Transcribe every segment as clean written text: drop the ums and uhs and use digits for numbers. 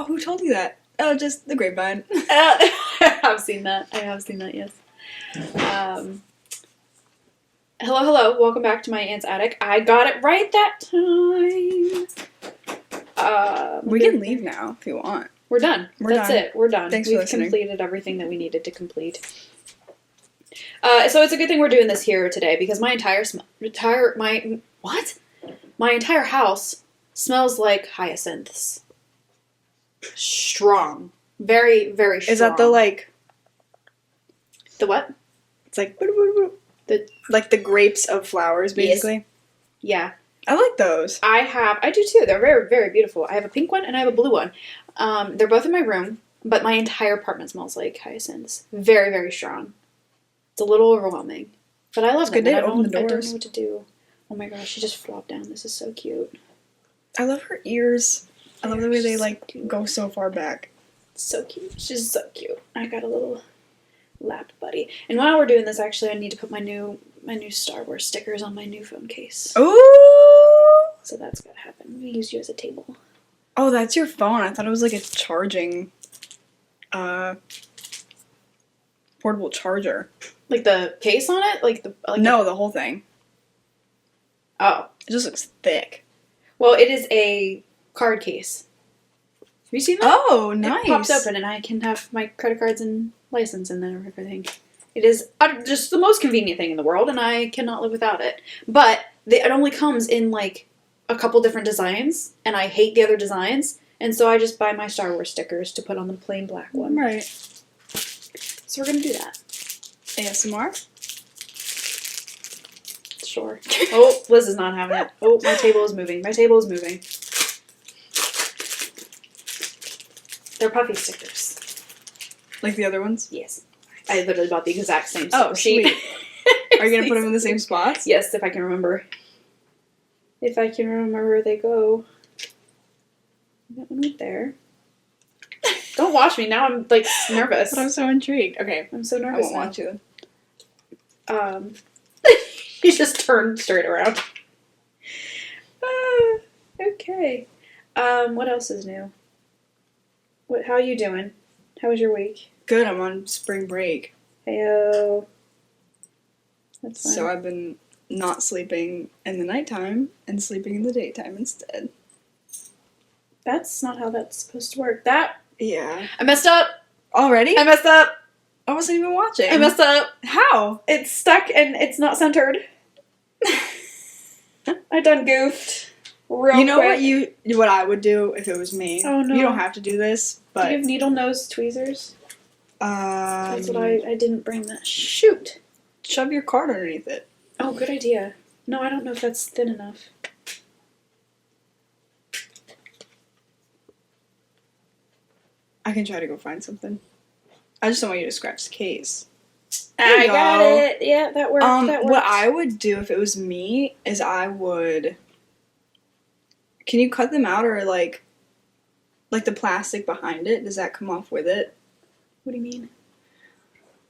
Oh, who told you that? Oh, just the grapevine. I have seen that. Yes. Hello. Welcome back to my aunt's attic. I got it right that time. We can leave now if you want. We're done. That's it. We're done. Thanks for listening. We've completed everything that we needed to complete. So it's a good thing we're doing this here today because my entire house smells like hyacinths. Strong. Very, very strong. Is that the The what? It's like the grapes of flowers, basically. Yes. Yeah. I like those. I do too. They're very, very beautiful. I have a pink one and I have a blue one. They're both in my room, but my entire apartment smells like hyacinths. Very, very strong. It's a little overwhelming, but I love them. Good day to open the doors. I don't know what to do. Oh my gosh, she just flopped down. This is so cute. I love her ears. I love the way they go so far back. So cute. She's so cute. I got a little lap buddy. And while we're doing this, actually, I need to put my new Star Wars stickers on my new phone case. Ooh! So that's gotta happen. We use you as a table. Oh, that's your phone. I thought it was like a charging, portable charger. Like the case on it? No, the whole thing. Oh. It just looks thick. Well, it is a card case. Have you seen that? Oh, nice. It pops open and I can have my credit cards and license in there and everything. It is just the most convenient thing in the world and I cannot live without it. But it only comes in like a couple different designs and I hate the other designs. And so I just buy my Star Wars stickers to put on the plain black one. Right. So we're going to do that. ASMR? Sure. Oh, Liz is not having it. Oh, my table is moving. They're puffy stickers. Like the other ones? Yes. I literally bought the exact same sticker sheet. Sweet. Are you going to put them in the same spots? Yes, if I can remember. If I can remember where they go. That one right there. Don't watch me. Now I'm, nervous. But I'm so intrigued. Okay. I'm so nervous. I won't watch you then. You just turned straight around. Okay. What else is new? How are you doing? How was your week? Good. I'm on spring break. Heyo. That's fine. So I've been not sleeping in the nighttime and sleeping in the daytime instead. That's not how that's supposed to work. Yeah. I messed up. Already? I messed up. I wasn't even watching. I messed up. How? It's stuck and it's not centered. I done goofed. Real You know quick. what I would do if it was me? Oh no. You don't have to do this, but Do you have needle nose tweezers? That's what I didn't bring that. Shoot. Shove your card underneath it. Oh, good idea. No, I don't know if that's thin enough. I can try to go find something. I just don't want you to scratch the case. I got it. Yeah, that worked. What I would do if it was me is I would... Can you cut them out or like the plastic behind it? Does that come off with it? What do you mean?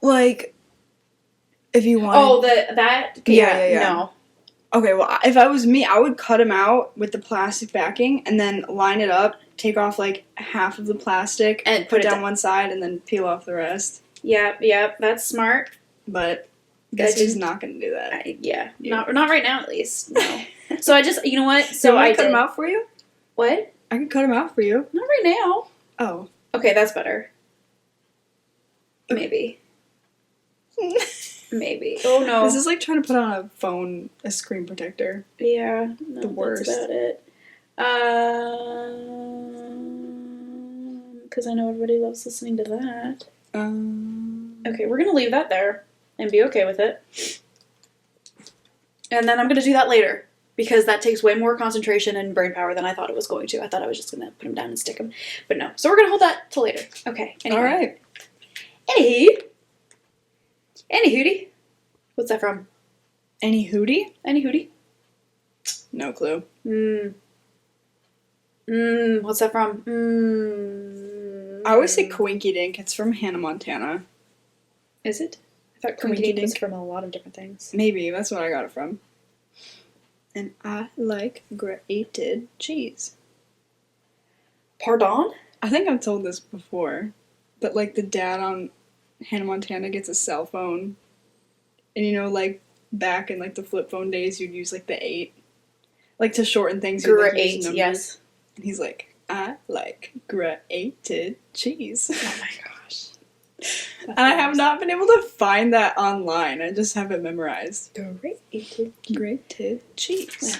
Like, if you want... Oh, that? Yeah. No. Okay, well, if I was me, I would cut them out with the plastic backing and then line it up, take off like half of the plastic, and put it down one side, and then peel off the rest. Yep, that's smart. But guess who's not going to do that? Not right now at least. No. So I just, you know what? So I cut them out for you? What? I can cut them out for you. Not right now. Oh. Okay, that's better. Maybe. Maybe. Oh no. This is like trying to put on a screen protector. Yeah. No, the worst. That's about it. Because I know everybody loves listening to that. Okay, we're gonna leave that there and be okay with it. And then I'm gonna do that later because that takes way more concentration and brain power than I thought it was going to. I thought I was just gonna put them down and stick them, but no. So we're gonna hold that till later. Okay. Anyway. All right. Any hootie. What's that from? Any hootie? Any hootie? No clue. What's that from? I always say Coinky Dink. It's from Hannah Montana. Is it? I thought Coinky Dink was from a lot of different things. Maybe. That's what I got it from. And I like grated cheese. Pardon? I think I've told this before, but like the dad on Hannah Montana gets a cell phone, and you know, like back in like the flip phone days, you'd use like the 8, like to shorten things. You'd like, use numbers. Yes. And he's like, I like grated cheese. Oh my gosh. And I have not been able to find that online. I just have it memorized. Grated cheese. Yeah.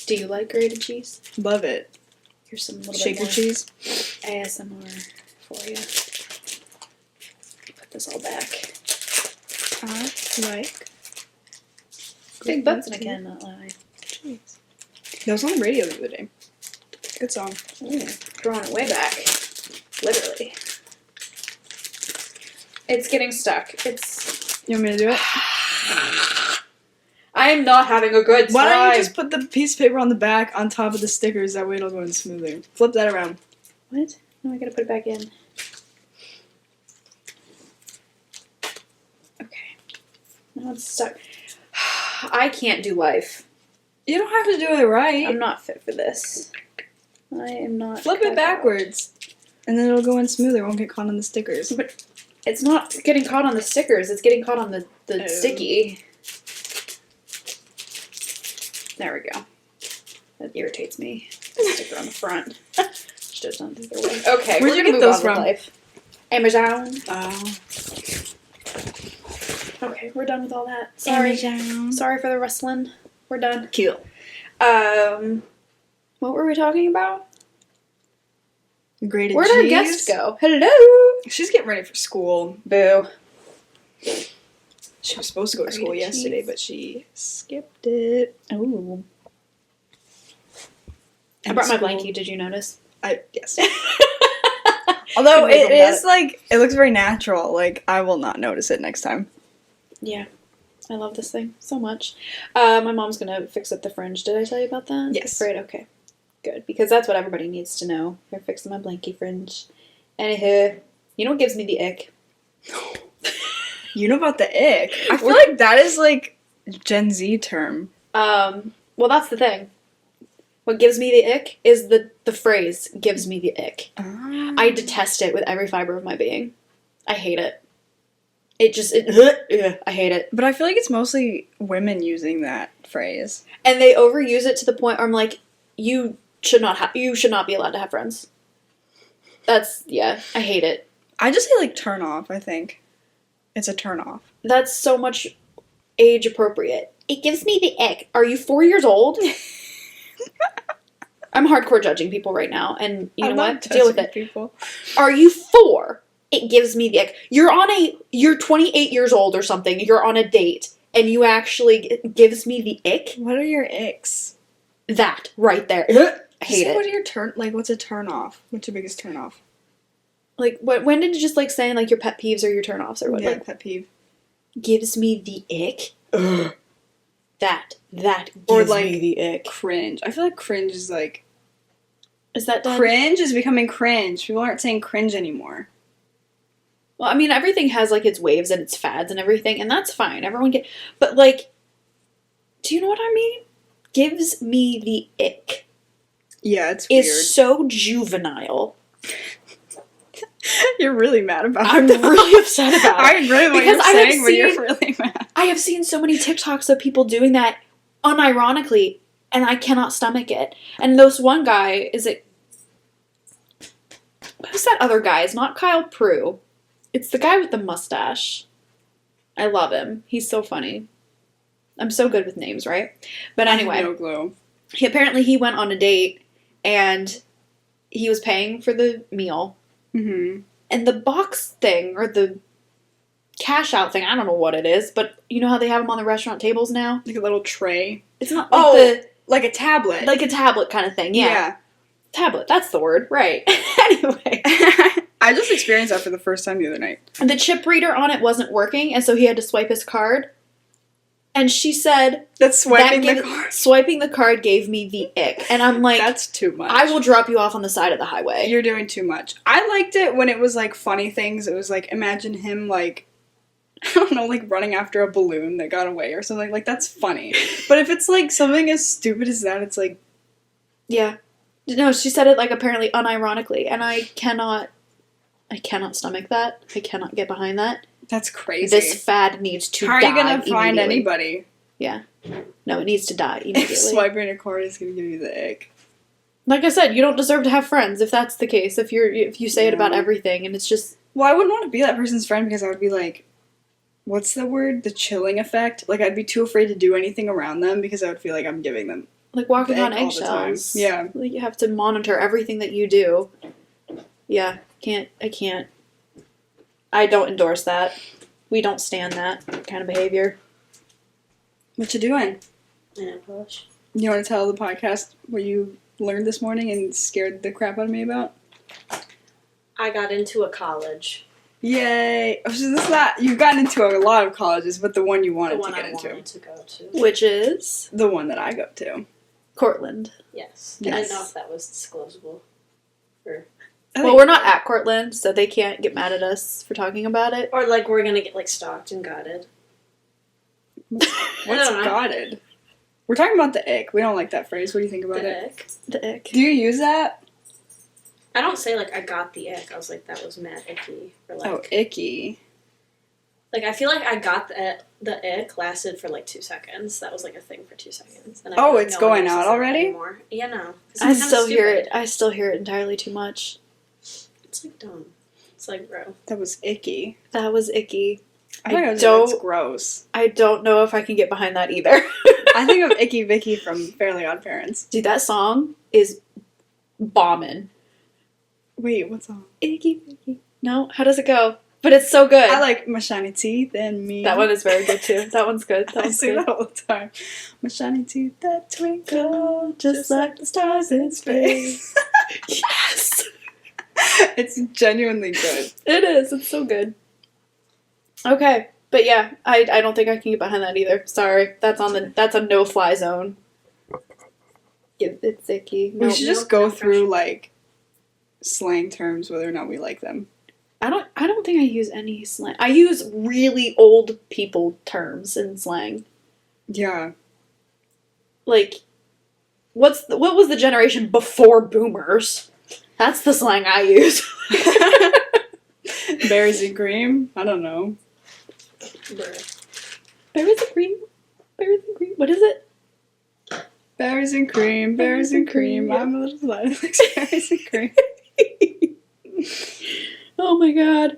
Do you like grated cheese? Love it. Here's some little Shaker bit more cheese. ASMR for you. Put this all back. I like Big butts and I cannot lie. cheese. That was on the radio the other day. Good song. Ooh, drawing it way back. Literally. It's getting stuck. It's... You want me to do it? I am not having a good time. Why don't you just put the piece of paper on the back on top of the stickers? That way it'll go in smoother. Flip that around. What? No, I gotta put it back in. Okay. Now it's stuck. I can't do life. You don't have to do it right. I'm not fit for this. I am not. Flip it backwards. And then it'll go in smoother. It won't get caught on the stickers. But it's not getting caught on the stickers. It's getting caught on the sticky. There we go. That irritates me. The sticker on the front. Should have done it the other way. Okay, Where'd we're you gonna get move those on from? with life. Amazon. Oh. Okay, we're done with all that. Sorry. Amazon. Sorry for the rustling. We're done. Cute. What were we talking about? Grated Where'd cheese. our guest go? Hello. She's getting ready for school. Boo. She was supposed to go to school Grated yesterday, cheese. but she skipped it. Ooh. I And brought my school- blankie. Did you notice? Yes. Although Couldn't it live without is like, it looks very natural. Like, I will not notice it next time. Yeah. I love this thing so much. My mom's gonna fix up the fringe. Did I tell you about that? Yes. Right, okay. Good. Because that's what everybody needs to know. They're fixing my blankie fringe. Anywho, you know what gives me the ick? You know about the ick. I feel like that is like Gen Z term. Well, that's the thing. What gives me the ick is the phrase gives me the ick. I detest it with every fiber of my being. I hate it. I hate it. But I feel like it's mostly women using that phrase. And they overuse it to the point where I'm like, you should not be allowed to have friends. I hate it. I just say like turn off, I think. It's a turn off. That's so much age appropriate. It gives me the ick. Are you 4 years old? I'm hardcore judging people right now, and you know what? Deal with it. People. Are you 4? It gives me the ick. You're 28 years old or something. You're on a date, and you actually it gives me the ick. What are your icks? That right there. I hate it. What are your what's a turn off? What's your biggest turn off? Like, when did you just like saying like your pet peeves or your turn offs or what? Yeah, Like, pet peeve. gives me the ick. Ugh. That Or, gives like, me the ick. Cringe. I feel like cringe is like Is that done? cringe is becoming cringe. People aren't saying cringe anymore. Well, I mean, everything has like its waves and its fads and everything, and that's fine. But like, do you know what I mean? Gives me the ick. Yeah, it's weird. Is so juvenile. You're really mad about it. I'm really upset about it. I really what Because you're I have saying, but you're seen- really mad. I have seen so many TikToks of people doing that unironically, and I cannot stomach it. And this one guy, who's that other guy? It's not Kyle Prue. It's the guy with the mustache. I love him. He's so funny. I'm so good with names, right? But anyway, No glow. he went on a date, and he was paying for the meal. Mm-hmm. And the box thing, or the cash out thing, I don't know what it is, but you know how they have them on the restaurant tables now? Like a little tray. It's not like Like a tablet. like a tablet kind of thing, yeah. Tablet, that's the word, right. Anyway. I just experienced that for the first time the other night. The chip reader on it wasn't working, and so he had to swipe his card. And she said, That's swiping the card. swiping the card gave me the ick. And I'm like, That's too much. I will drop you off on the side of the highway. You're doing too much. I liked it when it was like funny things. It was like, imagine him like, I don't know, like running after a balloon that got away or something. Like, that's funny. But if it's like something as stupid as that, it's like, Yeah. No, she said it, like, apparently unironically, and I cannot stomach that. I cannot get behind that. That's crazy. This fad needs to die. How are you gonna find anybody? Yeah. No, it needs to die immediately. If swiping a card is gonna give you the ick. Like I said, you don't deserve to have friends if that's the case. If you say it about everything and it's just... Well, I wouldn't want to be that person's friend because I would be like, what's the word? The chilling effect? Like, I'd be too afraid to do anything around them because I would feel like I'm giving them like walking on eggshells. Yeah. Like, you have to monitor everything that you do. Yeah. I can't. I don't endorse that. We don't stand that kind of behavior. What you doing? Nail polish. You want to tell the podcast what you learned this morning and scared the crap out of me about? I got into a college. Yay! So this is not, you've gotten into a lot of colleges, but the one you wanted to get into. The one I wanted to go to. Which is? The one that I go to. Cortland. Yes. I didn't know if that was disclosable. Well, we're not at Cortland, so they can't get mad at us for talking about it. Or, like, we're gonna get, like, stalked and gotted. What's gotted? We're talking about the ick. We don't like that phrase. What do you think about it? Ick. The ick. Do you use that? I don't say, like, I got the ick. I was like, that was mad icky. Or, like, oh, icky. Like, I feel like I got the ick lasted for, like, 2 seconds. That was, like, a thing for 2 seconds. And I feel like it's going out already? Anymore. Yeah, no. I still hear it. I still hear it entirely too much. It's, like, dumb. It's, like, bro. That was icky. That was icky. That's gross. I don't know if I can get behind that either. I think of Icky Vicky from Fairly Odd Parents. Dude, that song is bombing. Wait, what song? Icky Vicky. No? How does it go? But it's so good. I like My Shiny Teeth and Me. That one is very good too. That one's good. I sing that all the time. My shiny teeth that twinkle just like the stars in space. Yes! It's genuinely good. It is. It's so good. Okay. But yeah, I don't think I can get behind that either. Sorry. That's a no-fly zone. Yeah, it's icky. We should just go through, like, slang terms, whether or not we like them. I don't think I use any slang. I use really old people terms in slang. Yeah. Like, what was the generation before boomers? That's the slang I use. Berries and cream? I don't know. Berries and cream? Berries and cream? What is it? Berries and cream, berries and cream. I'm a little slut who likes berries and cream. Oh my god.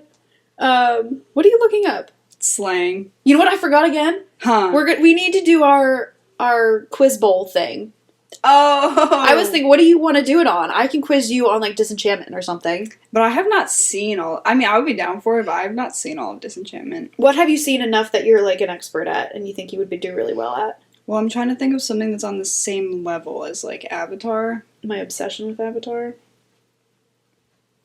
What are you looking up? Slang. You know what I forgot again? Huh. We need to do our quiz bowl thing. Oh. I was thinking, what do you want to do it on? I can quiz you on, like, Disenchantment or something. But I have not seen all... I mean, I would be down for it, but I have not seen all of Disenchantment. What have you seen enough that you're, like, an expert at and you think you would do really well at? Well, I'm trying to think of something that's on the same level as, like, Avatar. My obsession with Avatar.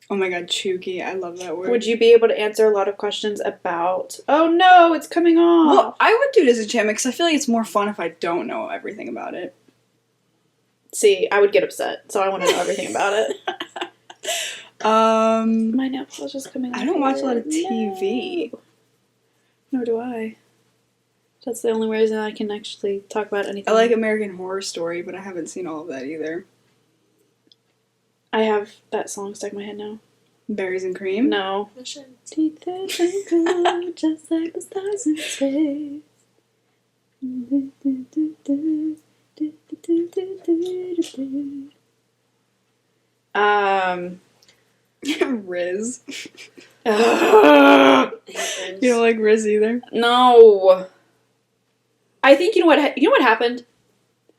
Oh my god, chooky. I love that word. Would you be able to answer a lot of questions about... Oh no, it's coming off! Well, I would do Disenchantment because I feel like it's more fun if I don't know everything about it. See, I would get upset, so I want to know everything about it. My nail polish is coming off. I don't watch a lot of TV. No. Nor do I. That's the only reason I can actually talk about anything. I like American Horror Story, but I haven't seen all of that either. I have that song stuck in my head now. Berries and Cream? No. Teeth that twinkle just like the stars in space. Riz. You You don't like Riz either? No. I think you know what happened?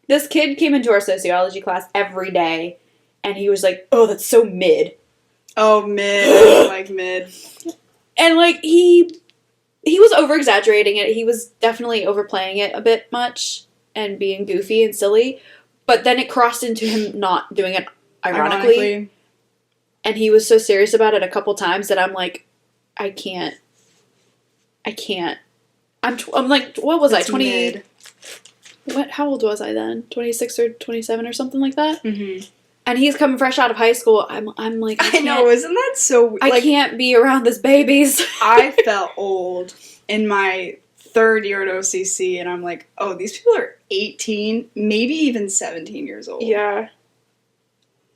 This kid came into our sociology class every day, and he was like, "Oh, that's so mid." Oh, mid. I don't like mid. And like he was over exaggerating it. He was definitely overplaying it a bit much and being goofy and silly. But then it crossed into him not doing it ironically. And he was so serious about it a couple times that I'm like, I can't. I'm like, what was I? 20. Mid. What? How old was I then? 26 or 27 or something like that. Mm-hmm. And he's coming fresh out of high school. I'm like, I know, isn't that so? I can't be around this babies. I felt old in my third year at OCC, and I'm like, oh, these people are 18, maybe even 17 years old. Yeah.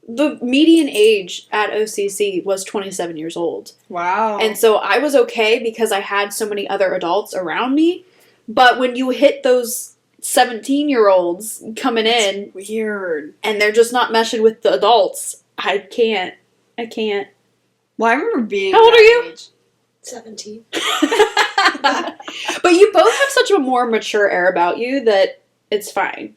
the median age at OCC was 27 years old. Wow. And so I was okay because I had so many other adults around me. But when you hit those 17-year-olds coming in, weird. and they're just not meshing with the adults, I can't. Well, I remember being How old are you? age. 17. But you both have such a more mature air about you that it's fine.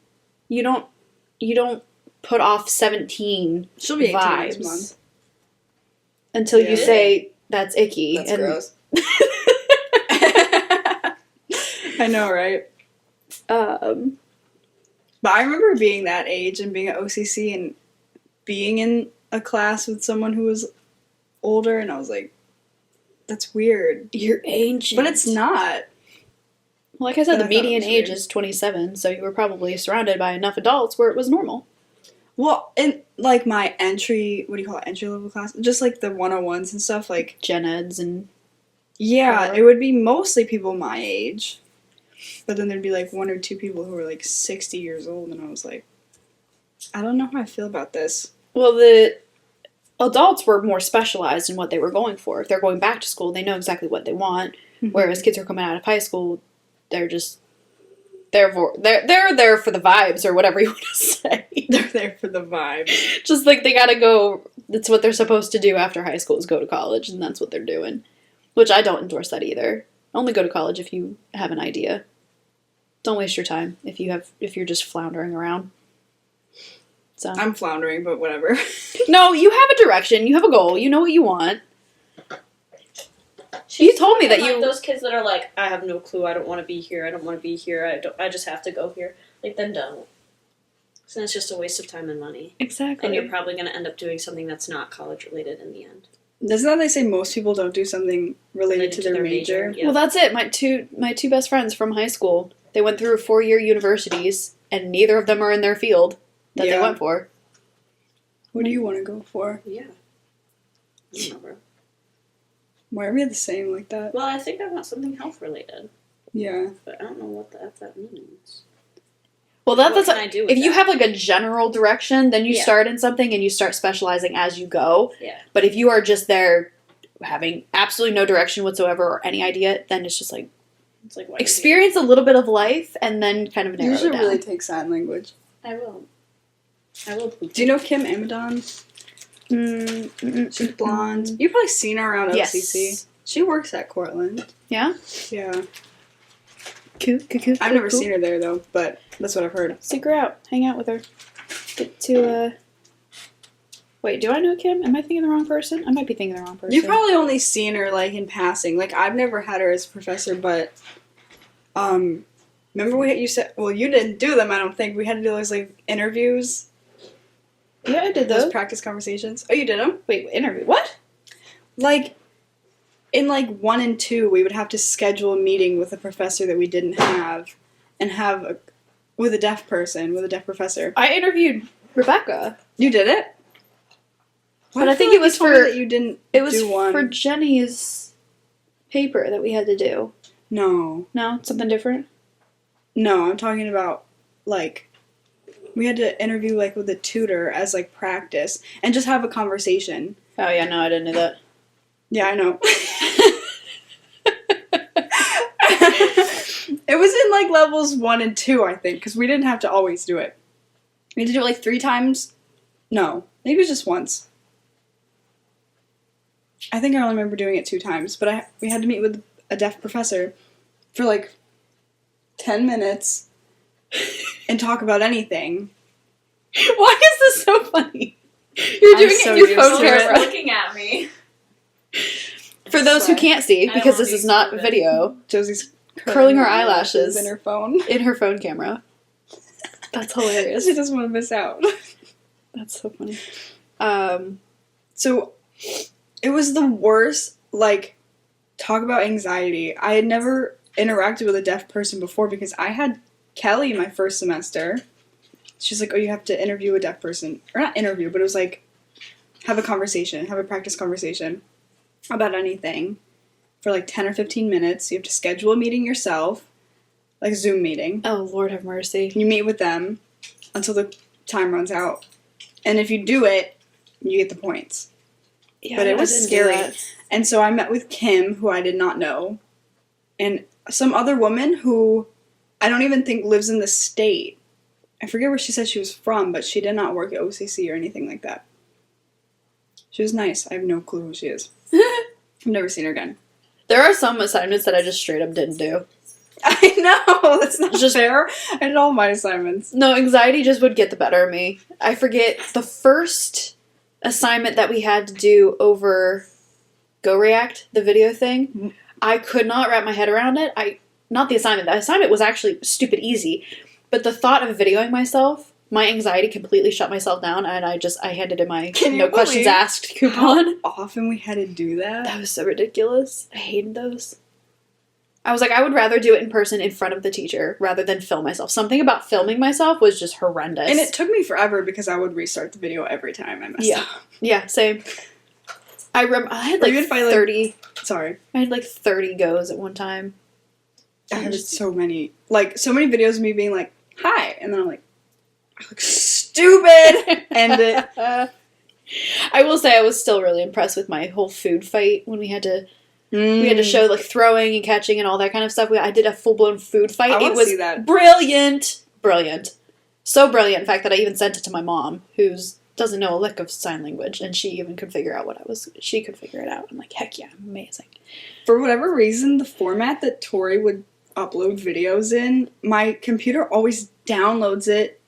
You don't put off 17 She'll be 18 vibes next month. until you Yeah. say that's icky. That's gross. I know, right? But I remember being that age and being at OCC and being in a class with someone who was older, and I was like, that's weird. You're ancient. But it's not. Like I said, But the I thought it median was age weird. is 27, so you were probably surrounded by enough adults where it was normal. Well, in like my entry level class, just like the 101s and stuff, like, Gen Eds and... yeah, it would be mostly people my age. But then there'd be like one or two people who were like 60 years old, and I was like, I don't know how I feel about this. Well, the adults were more specialized in what they were going for. If they're going back to school, they know exactly what they want. Whereas kids who are coming out of high school, they're just... They're there for the vibes, or whatever you want to say. They're there for the vibe. Just like they gotta go. That's what they're supposed to do after high school, is go to college, and that's what they're doing. Which I don't endorse that either. Only go to college if you have an idea. Don't waste your time if you're just floundering around. So I'm floundering, but whatever. no, you have a direction. You have a goal. You know what you want. You told me that like you... those kids that are like, I have no clue. I don't want to be here. I don't want to be here. I just have to go here. Like, then don't. So it's just a waste of time and money. Exactly. And you're probably going to end up doing something that's not college related in the end. Isn't that they say most people don't do something related to their major? Yeah. Well, that's it. My two best friends from high school, they went through 4-year universities, and neither of them are in their field that they Yeah. went for. What do you want to go for? Yeah. I don't know, bro. Why are we the same like that? Well, I think I want something health related, Yeah. but I don't know what the F that means. Well, What that's can I do with if you that? have like a general direction, then you Yeah. start in something and you start specializing as you go. Yeah. But if you are just there having absolutely no direction whatsoever or any idea, then it's just like It's like, why experience a little bit of life and then kind of narrow You it should down. really take sign language. I will. I will. Do you know Kim Amadon? She's blonde. You've probably seen her around OCC. Yes. She works at Cortland. Yeah? Yeah. Cool. I've never seen her there, though, but that's what I've heard. Seek her out. Hang out with her. Get to, Wait, do I know Kim? Am I thinking the wrong person? I might be thinking the wrong person. You've probably only seen her, like, in passing. Like, I've never had her as a professor, but, remember you said, well, you didn't do them, I don't think. We had to do those, like, interviews. Yeah, I did Those those. practice conversations. Oh, you did them? Wait, interview. What? Like, in, like, 1 and 2, we would have to schedule a meeting with a professor that we didn't have, and with a deaf professor. I interviewed Rebecca. You did it? But I think it was you told me for- that you didn't It was do one. for Jenny's paper that we had to do. No. No? Something different? No, I'm talking about, like, we had to interview, like, with a tutor as, like, practice, and just have a conversation. Oh, yeah, no, I didn't know that. Yeah, I know. It was in, like, levels 1 and 2, I think, because we didn't have to always do it. We had to do it, like, 3 times. No, maybe it was just once. I think I only remember doing it 2 times, but we had to meet with a deaf professor for, like, 10 minutes and talk about anything. Why is this so funny? You're I'm doing it so in your used phone to it. camera. looking at me. For those who can't see, I because won't this is not exclude it. video, Josie's Curling her eyelashes. in her phone. in her phone camera. That's hilarious. She doesn't want to miss out. That's so funny. So, it was the worst, like, talk about anxiety. I had never interacted with a deaf person before because I had Kelly my first semester. She's like, oh, you have to interview a deaf person. Or not interview, but it was like, have a practice conversation about anything for like 10 or 15 minutes. You have to schedule a meeting yourself, like a Zoom meeting. Oh, Lord have mercy. You meet with them until the time runs out. And if you do it, you get the points. Yeah, But it was I didn't do scary. that. And so I met with Kim, who I did not know, and some other woman who I don't even think lives in the state. I forget where she said she was from, but she did not work at OCC or anything like that. She was nice. I have no clue who she is. I've never seen her again. There are some assignments that I just straight up didn't do. I know! That's not Just- fair. I did all my assignments. No, anxiety just would get the better of me. I forget the first assignment that we had to do over Go React, the video thing. I could not wrap my head around it. Not the assignment. The assignment was actually stupid easy. But the thought of videoing myself, my anxiety completely shut myself down, and I handed in my no questions asked coupon. How often we had to do that? That was so ridiculous. I hated those. I was like, I would rather do it in person in front of the teacher rather than film myself. Something about filming myself was just horrendous. And it took me forever because I would restart the video every time I messed up. Yeah, same. I had like 30. Sorry. I had like 30 goes at one time. I had so many videos of me being like, hi, and then I'm like, I look stupid, end it. I will say I was still really impressed with my whole food fight when we had to show like throwing and catching and all that kind of stuff. I did a full-blown food fight. I it was see that. Brilliant. So brilliant, in fact, that I even sent it to my mom, who doesn't know a lick of sign language, and she even could figure out she could figure it out. I'm like, heck yeah, amazing. For whatever reason, the format that Tori would upload videos in, my computer always downloads it.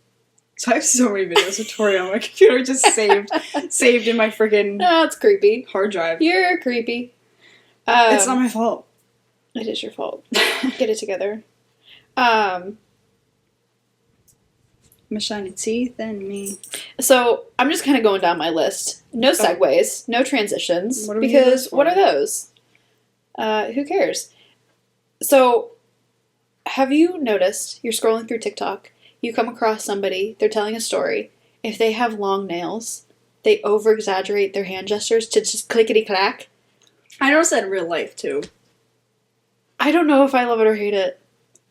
So I have so many videos of Tori on my computer just saved in my freaking Oh, it's creepy. hard drive. You're creepy. It's not my fault. It is your fault. Get it together. My shiny teeth and me. So I'm just kind of going down my list. No segues, no transitions, What are we because here for? what are those? Who cares? So, have you noticed, you're scrolling through TikTok, you come across somebody, they're telling a story, if they have long nails, they over-exaggerate their hand gestures to just clickety-clack? I noticed that in real life, too. I don't know if I love it or hate it.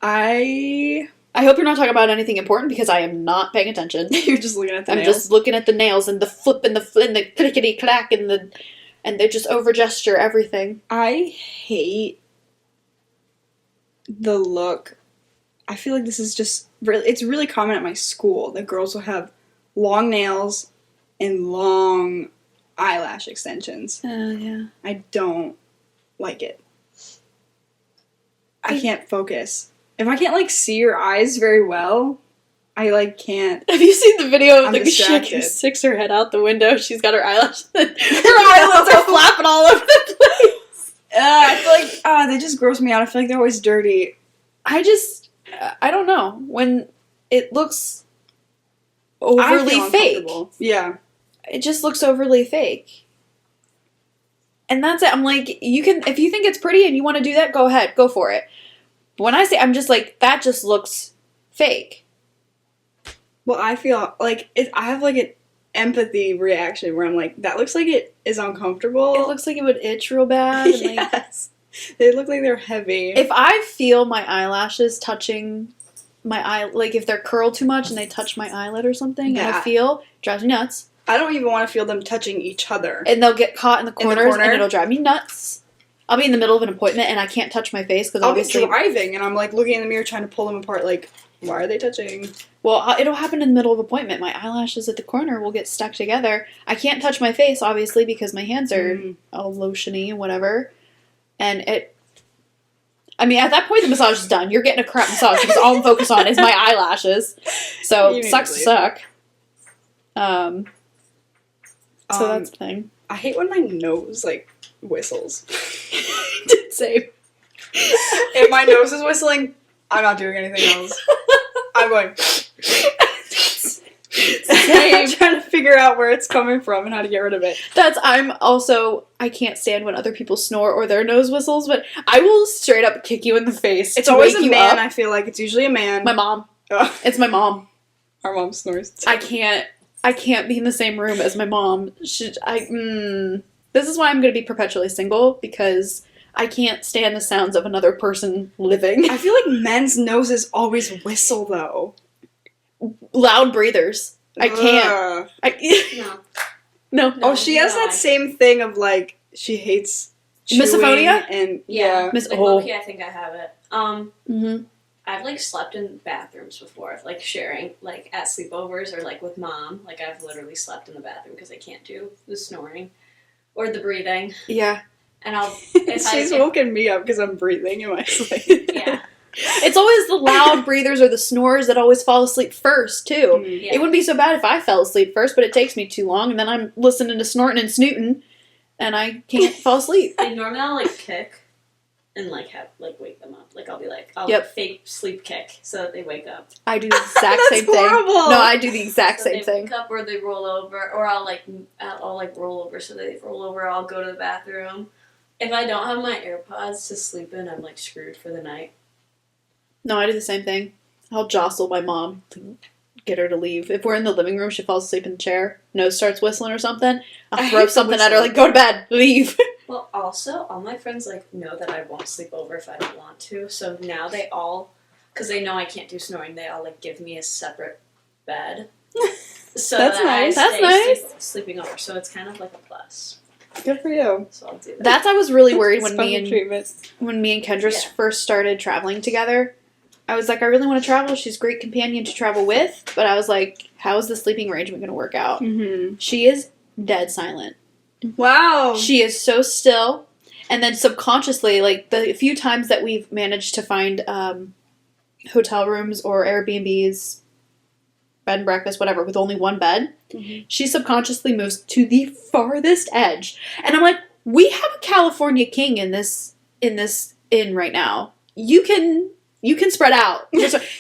I hope you're not talking about anything important, because I am not paying attention. You're just looking at the I'm nails. just looking at the nails and the flip and the clickety-clack and they just over-gesture everything. I hate the look. I feel like this is just it's really common at my school that girls will have long nails and long eyelash extensions. Yeah. I don't like it. I can't focus. If I can't like see your eyes very well, I can't. Have you seen the video of I'm the chick who distracted. sticks her head out the window? She's got her eyelashes. Her eyelids are flapping all over the place. I feel like they just gross me out. I feel like they're always dirty. I don't know. When it looks overly fake. Yeah. It just looks overly fake. And that's it. I'm like, if you think it's pretty and you want to do that, go ahead. Go for it. But when I say, I'm just like, that just looks fake. Well, I feel like I have like an empathy reaction where I'm like, that looks like it is uncomfortable. It looks like it would itch real bad. And Yes. They look like they're heavy. If I feel my eyelashes touching my eye, like if they're curled too much and they touch my eyelid or something, and I feel, drives me nuts. I don't even want to feel them touching each other. And they'll get caught in the corners corner? and it'll drive me nuts. I'll be in the middle of an appointment and I can't touch my face because I'll be obviously... driving and I'm like looking in the mirror trying to pull them apart like, why are they touching? Well, it'll happen in the middle of appointment. My eyelashes at the corner will get stuck together. I can't touch my face, obviously, because my hands are all lotiony and whatever. And at that point, the massage is done. You're getting a crap massage because all I'm focused on is my eyelashes. So, sucks to suck. So that's the thing. I hate when my nose, whistles. Same. If my nose is whistling, I'm not doing anything else. I'm going... I'm trying to figure out where it's coming from and how to get rid of it. I can't stand when other people snore or their nose whistles, but I will straight up kick you in the face. It's always a man, I feel like. It's usually a man. My mom. It's my mom. Our mom snores too. I can't be in the same room as my mom. This is why I'm going to be perpetually single, because I can't stand the sounds of another person living. I feel like men's noses always whistle, though. Loud breathers. I can't. No. No. Oh, she has that same thing of like she hates chewing Misophonia? and Yeah. Miss- Like, oh. low-key, I think I have it. Mm-hmm. I've, like, slept in bathrooms before, like, sharing, like, at sleepovers or, like, with mom. Like, I've literally slept in the bathroom because I can't do the snoring or the breathing. Yeah. And I'll... She's woken me up because I'm breathing in my sleep. Yeah. It's always the loud breathers or the snorers that always fall asleep first, too. Yeah. It wouldn't be so bad if I fell asleep first, but it takes me too long, and then I'm listening to snorting and snooting, and I can't fall asleep. Like, normally I'll, like, kick and, like, wake them up. Like, I'll be like, I'll fake sleep kick so that they wake up. I do the exact same thing. horrible. No, I do the exact So same they thing. wake up or they roll over, or I'll roll over so they roll over. I'll go to the bathroom. If I don't have my AirPods to sleep in, I'm like screwed for the night. No, I do the same thing. I'll jostle my mom to get her to leave. If we're in the living room, she falls asleep in the chair, nose starts whistling or something, I I'll throw hate something the at her like, go to bed, leave. Well, also, all my friends like know that I won't sleep over if I don't want to. So now they all, because they know I can't do snoring, they all like give me a separate bed. So That's that nice. I That's stay nice. sleeping over. So it's kind of like a plus. Good for you. So I'll do that. That's I was really worried when Special me and treatment. Kendra Yeah. first started traveling together. I was like, I really want to travel. She's a great companion to travel with. But I was like, how is the sleeping arrangement going to work out? Mm-hmm. She is dead silent. Wow. She is so still. And then subconsciously, like the few times that we've managed to find hotel rooms or Airbnbs, bed and breakfast, whatever, with only one bed, she subconsciously moves to the farthest edge. And I'm like, we have a California king in this inn right now. You can spread out.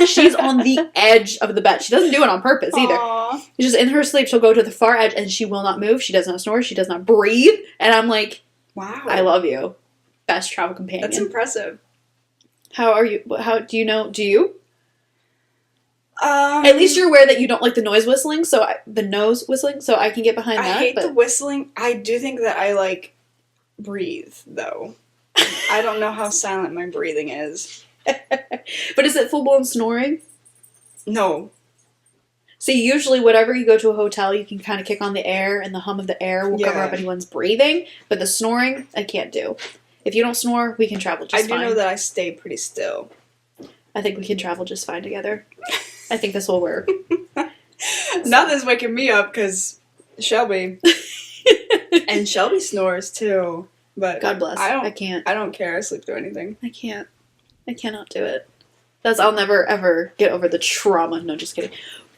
She's on the edge of the bed. She doesn't do it on purpose either. Aww. She's just in her sleep. She'll go to the far edge and she will not move. She does not snore. She does not breathe. And I'm like, Wow. I love you. Best travel companion. That's impressive. How are you? How do you know? Do you? At At least you're aware that you don't like the noise whistling, the nose whistling, so I can get behind that. I hate but the whistling. I do think that I like breathe though. I don't know how silent my breathing is. but is it full blown snoring? No. See, usually whenever you go to a hotel, you can kind of kick on the air, and the hum of the air will cover Yeah. up anyone's breathing. But the snoring, I can't do. If you don't snore, we can travel just fine. I do know that I stay pretty still. I think we can travel just fine together. I think this will work. Nothing's waking me up because Shelby. And Shelby snores too. But God bless. I can't. I don't care. I sleep through anything. I can't. I cannot do it. I'll never ever get over the trauma. No, just kidding.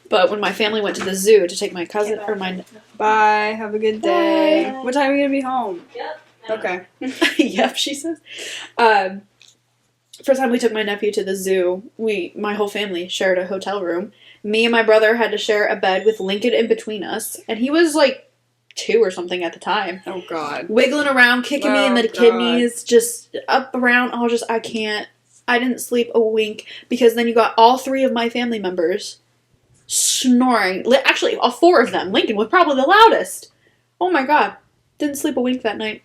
But when my family went to the zoo to take my cousin or my Bye. Have a good day. Bye. What time are you gonna be home? Yep. Okay. yep, she says. First time we took my nephew to the zoo, my whole family shared a hotel room. Me and my brother had to share a bed with Lincoln in between us, and he was like 2 or something at the time. Oh God. Wiggling around, kicking me in the kidneys, just up around. I can't. I didn't sleep a wink because then you got all 3 of my family members snoring. Actually, all 4 of them. Lincoln was probably the loudest. Oh my God. Didn't sleep a wink that night.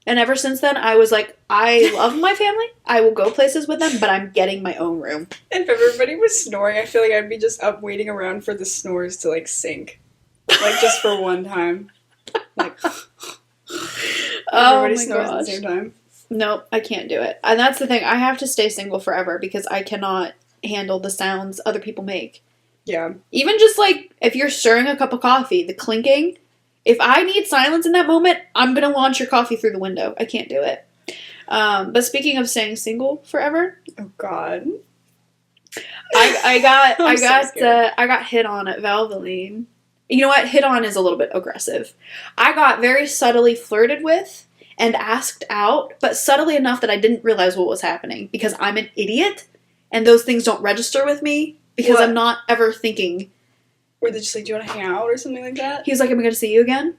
And ever since then, I was like, I love my family. I will go places with them, but I'm getting my own room. If everybody was snoring, I feel like I'd be just up waiting around for the snores to like sink. Like just for one time. Like Oh everybody my snores at the gosh. same time. Nope, I can't do it. And that's the thing. I have to stay single forever because I cannot handle the sounds other people make. Yeah. Even just like if you're stirring a cup of coffee, the clinking. If I need silence in that moment, I'm going to launch your coffee through the window. I can't do it. But speaking of staying single forever, Oh God. I got I'm so scared. I got hit on at Valvoline. You know what? Hit on is a little bit aggressive. I got very subtly flirted with and asked out, but subtly enough that I didn't realize what was happening because I'm an idiot and those things don't register with me because What? I'm not ever thinking. Or they just like, do you want to hang out or something like that? He was like, "Am I going to see you again?"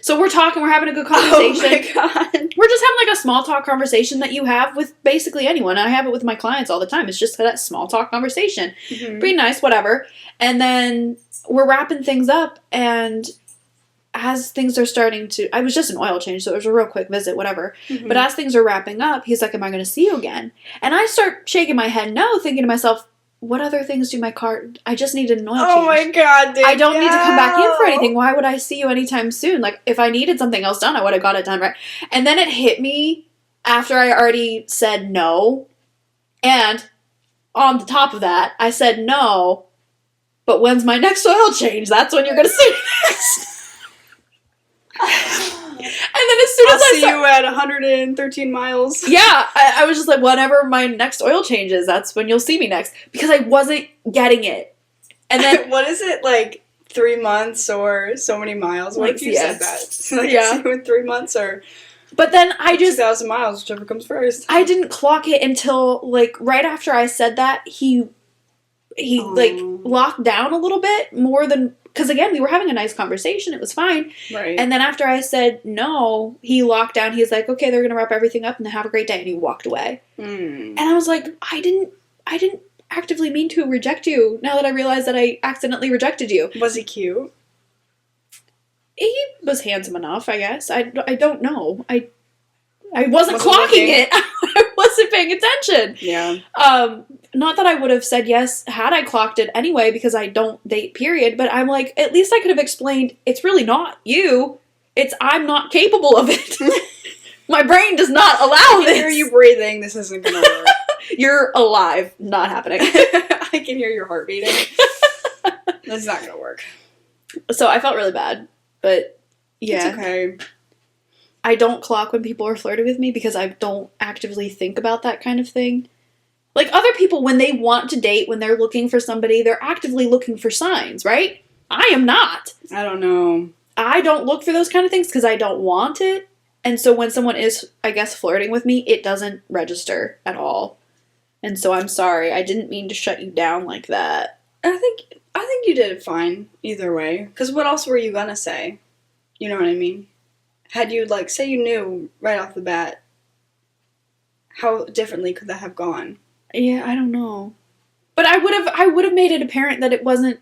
So we're talking, we're having a good Oh conversation. my God. We're just having like a small talk conversation that you have with basically anyone. I have it with my clients all the time. It's just that small talk conversation. Mhm. Pretty nice, whatever. And then we're wrapping things up, and as things are starting to, I was just an oil change, so it was a real quick visit, whatever. Mhm. But as things are wrapping up, he's like, "Am I going to see you again?" And I start shaking my head no, thinking to myself, what other things do my car... I just need an oil change. Oh my god, dude. I don't need to come back in for anything. Why would I see you anytime soon? Like, if I needed something else done, I would have got it done, right? And then it hit me after I already said no. And on the top of that, I said no, but when's my next oil change? That's when you're going to see me next. And then as soon as I'll see you at 113 miles. Yeah, I was just like, whenever my next oil changes, that's when you'll see me next. Because I wasn't getting it. And then... What is it, like 3 months or so many miles? What Like, if you yes. said that? Like, Yeah. see you in 3 months or But then I just... 2,000 miles, whichever comes first. I didn't clock it until, like, right after I said that, he like, locked down a little bit more than... Because, again, we were having a nice conversation. It was fine. Right. And then after I said no, he locked down. He was like, okay, they're going to wrap everything up and have a great day. And he walked away. And I was like, I didn't actively mean to reject you now that I realized that I accidentally rejected you. Was he cute? He was handsome enough, I guess. I don't know. I wasn't clocking looking. it. I wasn't paying attention. Yeah. Not that I would have said yes had I clocked it anyway, because I don't date, period. But I'm like, at least I could have explained, it's really not you. It's I'm not capable of it. My brain does not allow I this. hear you breathing. This isn't going to work. You're alive. Not happening. I can hear your heart beating. That's not going to work. So I felt really bad. But, yeah. It's okay. I don't clock when people are flirting with me because I don't actively think about that kind of thing. Like, other people, when they want to date, when they're looking for somebody, they're actively looking for signs, right? I am not. I don't know. I don't look for those kind of things because I don't want it. And so when someone is, I guess, flirting with me, it doesn't register at all. And so I'm sorry. I didn't mean to shut you down like that. I think you did it fine either way. Because what else were you going to say? You know what I mean? Had you, like, say you knew right off the bat, how differently could that have gone? Yeah, I don't know. But I would have made it apparent that it wasn't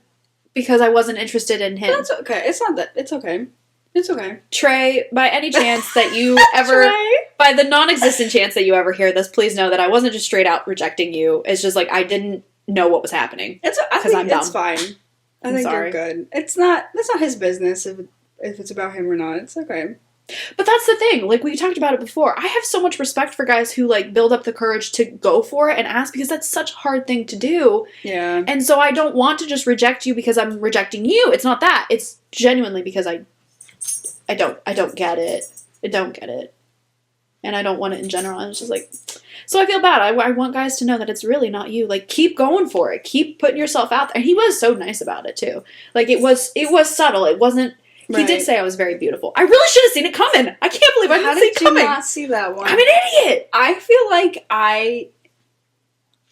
because I wasn't interested in him. That's okay. It's not that. It's okay. It's okay. Trey, by any chance that you ever, Trey? by the non-existent chance that you ever hear this, please know that I wasn't just straight out rejecting you. It's just like I didn't know what was happening. I think I'm it's dumb. fine. I I'm think sorry. you're good. That's not his business if it's about him or not. It's okay. But that's the thing. Like, we talked about it before. I have so much respect for guys who, like, build up the courage to go for it and ask because that's such a hard thing to do. Yeah. And so I don't want to just reject you because I'm rejecting you. It's not that. It's genuinely because I don't get it. I don't get it. And I don't want it in general. And it's just like... So I feel bad. I want guys to know that it's really not you. Like, keep going for it. Keep putting yourself out there. And he was so nice about it, too. Like, it was subtle. It wasn't... He did say I was very beautiful. I really should have seen it coming. I can't believe I didn't see it coming. How did you not see that one? I'm an idiot. I feel like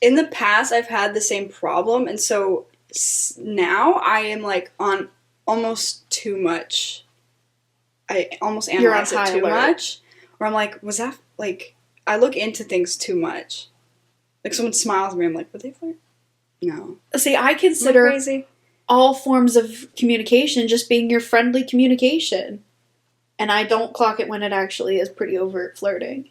in the past, I've had the same problem. And so now I am, like, on almost too much. I almost analyze it too much. Or I'm like, was that, like... I look into things too much. Like, someone smiles at me, I'm like, would they flirt? No. See, I consider crazy? All forms of communication just being your friendly communication. And I don't clock it when it actually is pretty overt flirting.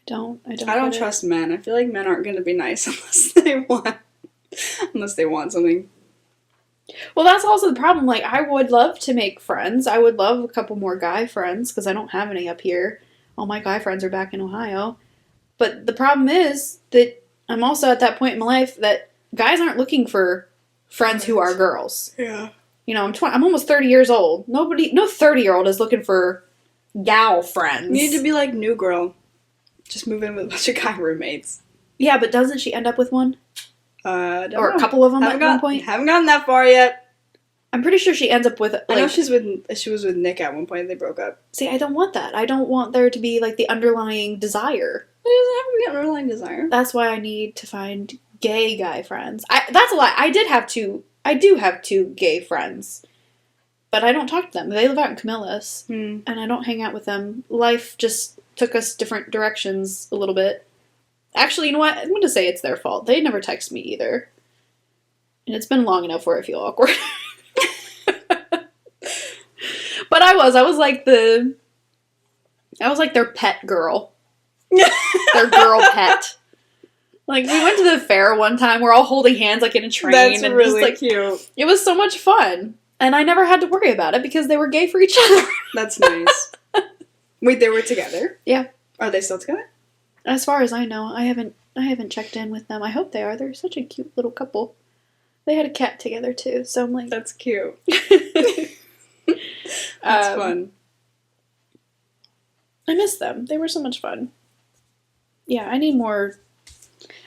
I don't trust men. I feel like men aren't going to be nice unless they want something. Well, that's also the problem. Like, I would love to make friends. I would love a couple more guy friends because I don't have any up here. All my guy friends are back in Ohio. But the problem is that I'm also at that point in my life that guys aren't looking for friends who are girls. Yeah. You know, I'm almost 30 years old. No 30-year-old is looking for gal friends. You need to be like New Girl. Just move in with a bunch of guy roommates. Yeah, but doesn't she end up with one? Don't or know. A couple of them at one point? Haven't gotten that far yet. I'm pretty sure she ends up with... Like, I know she was with Nick at one point and they broke up. See, I don't want that. I don't want there to be, like, the underlying desire. He doesn't have to be an underlying desire. That's why I need to find gay guy friends. That's a lie. I do have two gay friends. But I don't talk to them. They live out in Camillus. And I don't hang out with them. Life just took us different directions a little bit. Actually, you know what? I'm going to say it's their fault. They never text me either. And it's been long enough where I feel awkward. But I was like their pet girl. Their girl pet. Like, we went to the fair one time. We're all holding hands, like, in a train. That's and really just, like, cute. It was so much fun. And I never had to worry about it because they were gay for each other. That's nice. Wait, they were together? Yeah. Are they still together? As far as I know, I haven't checked in with them. I hope they are. They're such a cute little couple. They had a cat together, too. So I'm like... That's cute. That's fun. I miss them. They were so much fun. Yeah, I need more...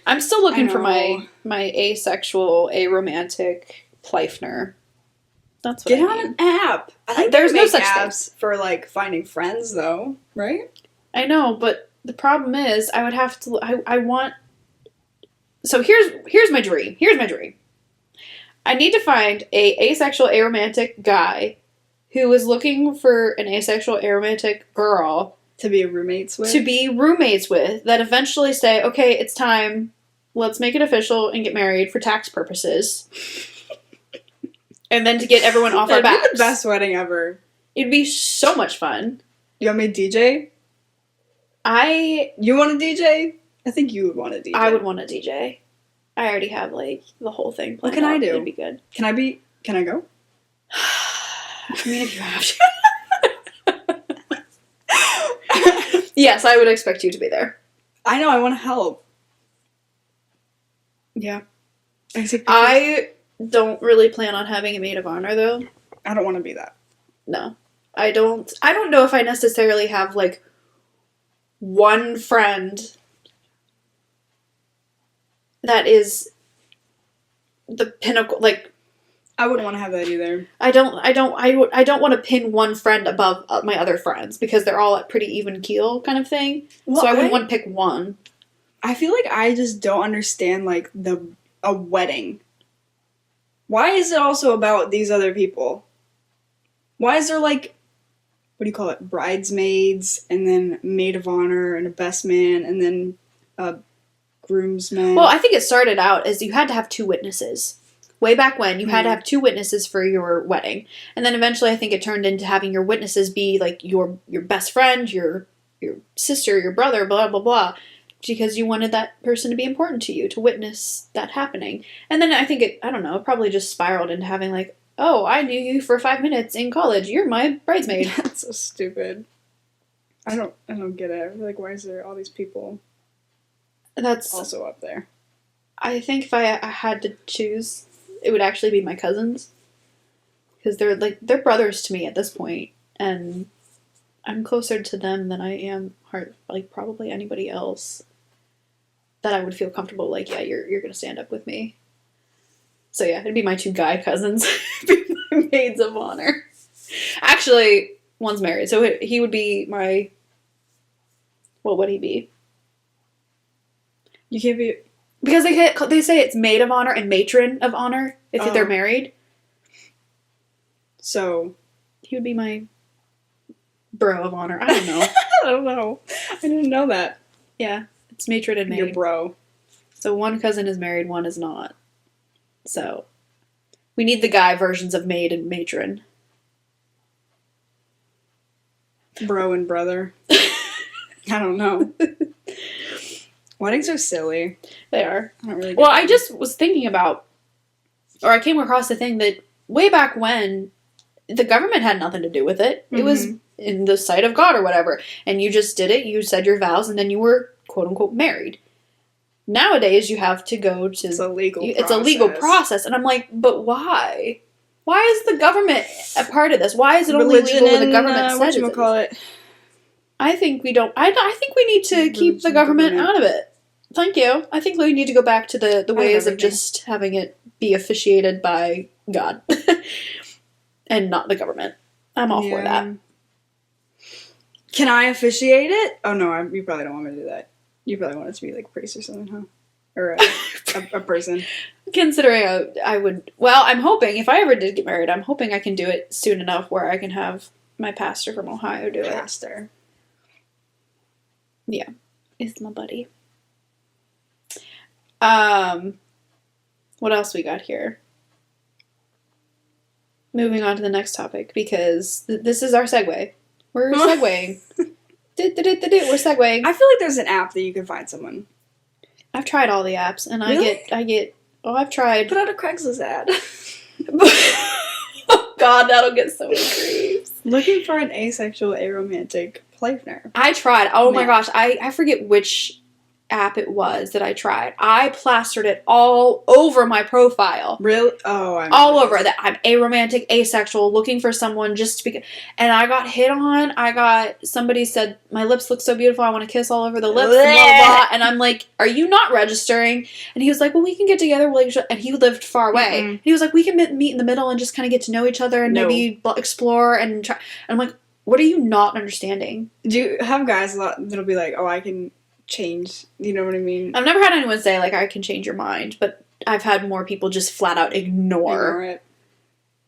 I'm still looking for my asexual, aromantic Pleifner. That's what Get I on need. an app. I think There's no make such apps for, like, finding friends, though. Right? I know, but the problem is I would have to... I want... So here's my dream. Here's my dream. I need to find a asexual, aromantic guy who is looking for an asexual, aromantic girl... To be roommates with? To be roommates with, that eventually say, okay, it's time, let's make it official and get married for tax purposes. And then to get everyone off our backs. That'd be the best wedding ever. It'd be so much fun. You want me to DJ? You want a DJ? I think you would want a DJ. I would want a DJ. I already have, like, the whole thing planned. What can I do? It'd be good. Can I go? I mean, if you have to. Yes, I would expect you to be there. I know, I want to help. Yeah. I don't really plan on having a maid of honor, though. I don't want to be that. No. I don't know if I necessarily have, like, one friend that is the pinnacle, like... I wouldn't want to have that either. I don't want to pin one friend above my other friends because they're all at pretty even keel kind of thing. Well, so I wouldn't want to pick one. I feel like I just don't understand, like, a wedding. Why is it also about these other people? Why is there, like, what do you call it? Bridesmaids, and then maid of honor, and a best man, and then a groomsman? Well, I think it started out as you had to have two witnesses. Way back when, you had to have two witnesses for your wedding. And then eventually I think it turned into having your witnesses be, like, your best friend, your sister, your brother, blah, blah, blah. Because you wanted that person to be important to you, to witness that happening. And then I think it probably just spiraled into having, like, oh, I knew you for 5 minutes in college. You're my bridesmaid. That's so stupid. I don't get it. I feel like, why is there all these people That's also up there? I think if I had to choose... it would actually be my cousins. Because they're brothers to me at this point. And I'm closer to them than I am, probably anybody else. That I would feel comfortable, like, yeah, you're going to stand up with me. So yeah, it'd be my two guy cousins. Be my maids of honor. Actually, one's married, so he would be my... What would he be? You can't be... Because they say it's maid of honor and matron of honor if they're married. So he would be my bro of honor. I don't know. I don't know. I didn't know that. Yeah, it's matron and maid. Your bro. So one cousin is married, one is not. So we need the guy versions of maid and matron. Bro and brother. I don't know. Weddings are silly. They are. I don't really. Well, I just was thinking about, or I came across the thing that way back when, the government had nothing to do with it. It was in the sight of God or whatever, and you just did it. You said your vows, and then you were quote unquote married. Nowadays, you have to go to. It's a legal. It's a legal process, and I'm like, but why? Why is the government a part of this? Why is it only legal when the government says it? Whatchamacallit? I think we don't. I think we need to keep the government out of it. Thank you. I think we need to go back to the ways of just having it be officiated by God. And not the government. I'm all for that. Can I officiate it? Oh no, you probably don't want me to do that. You probably want it to be like a priest or something, huh? Or a person. Considering I would... Well, I'm hoping, if I ever did get married, I'm hoping I can do it soon enough where I can have my pastor from Ohio do it. Pastor. Yeah. It's my buddy. What else we got here? Moving on to the next topic, because this is our segue. We're segueing. We're segueing. I feel like there's an app that you can find someone. I've tried all the apps, and Really? I get. Oh, I've tried. Put out a Craigslist ad. Oh God, that'll get so many creeps. Looking for an asexual, aromantic partner. I tried. Oh my Man. gosh, I forget which app it was that I tried. I plastered it all over my profile. Really? Oh, I'm All over that I'm aromantic, asexual, looking for someone just to be. And I got hit on. Somebody said my lips look so beautiful. I want to kiss all over the lips. And blah, blah, blah. And I'm like, are you not registering? And he was like, well, we can get together. And he lived far away. Mm-mm. And he was like, we can meet in the middle and just kind of get to know each other and No. maybe explore and try. And I'm like, what are you not understanding? Do you have guys a lot that'll be like, oh, I can change? You know what I mean? I've never had anyone say like I can change your mind, but I've had more people just flat out ignore it.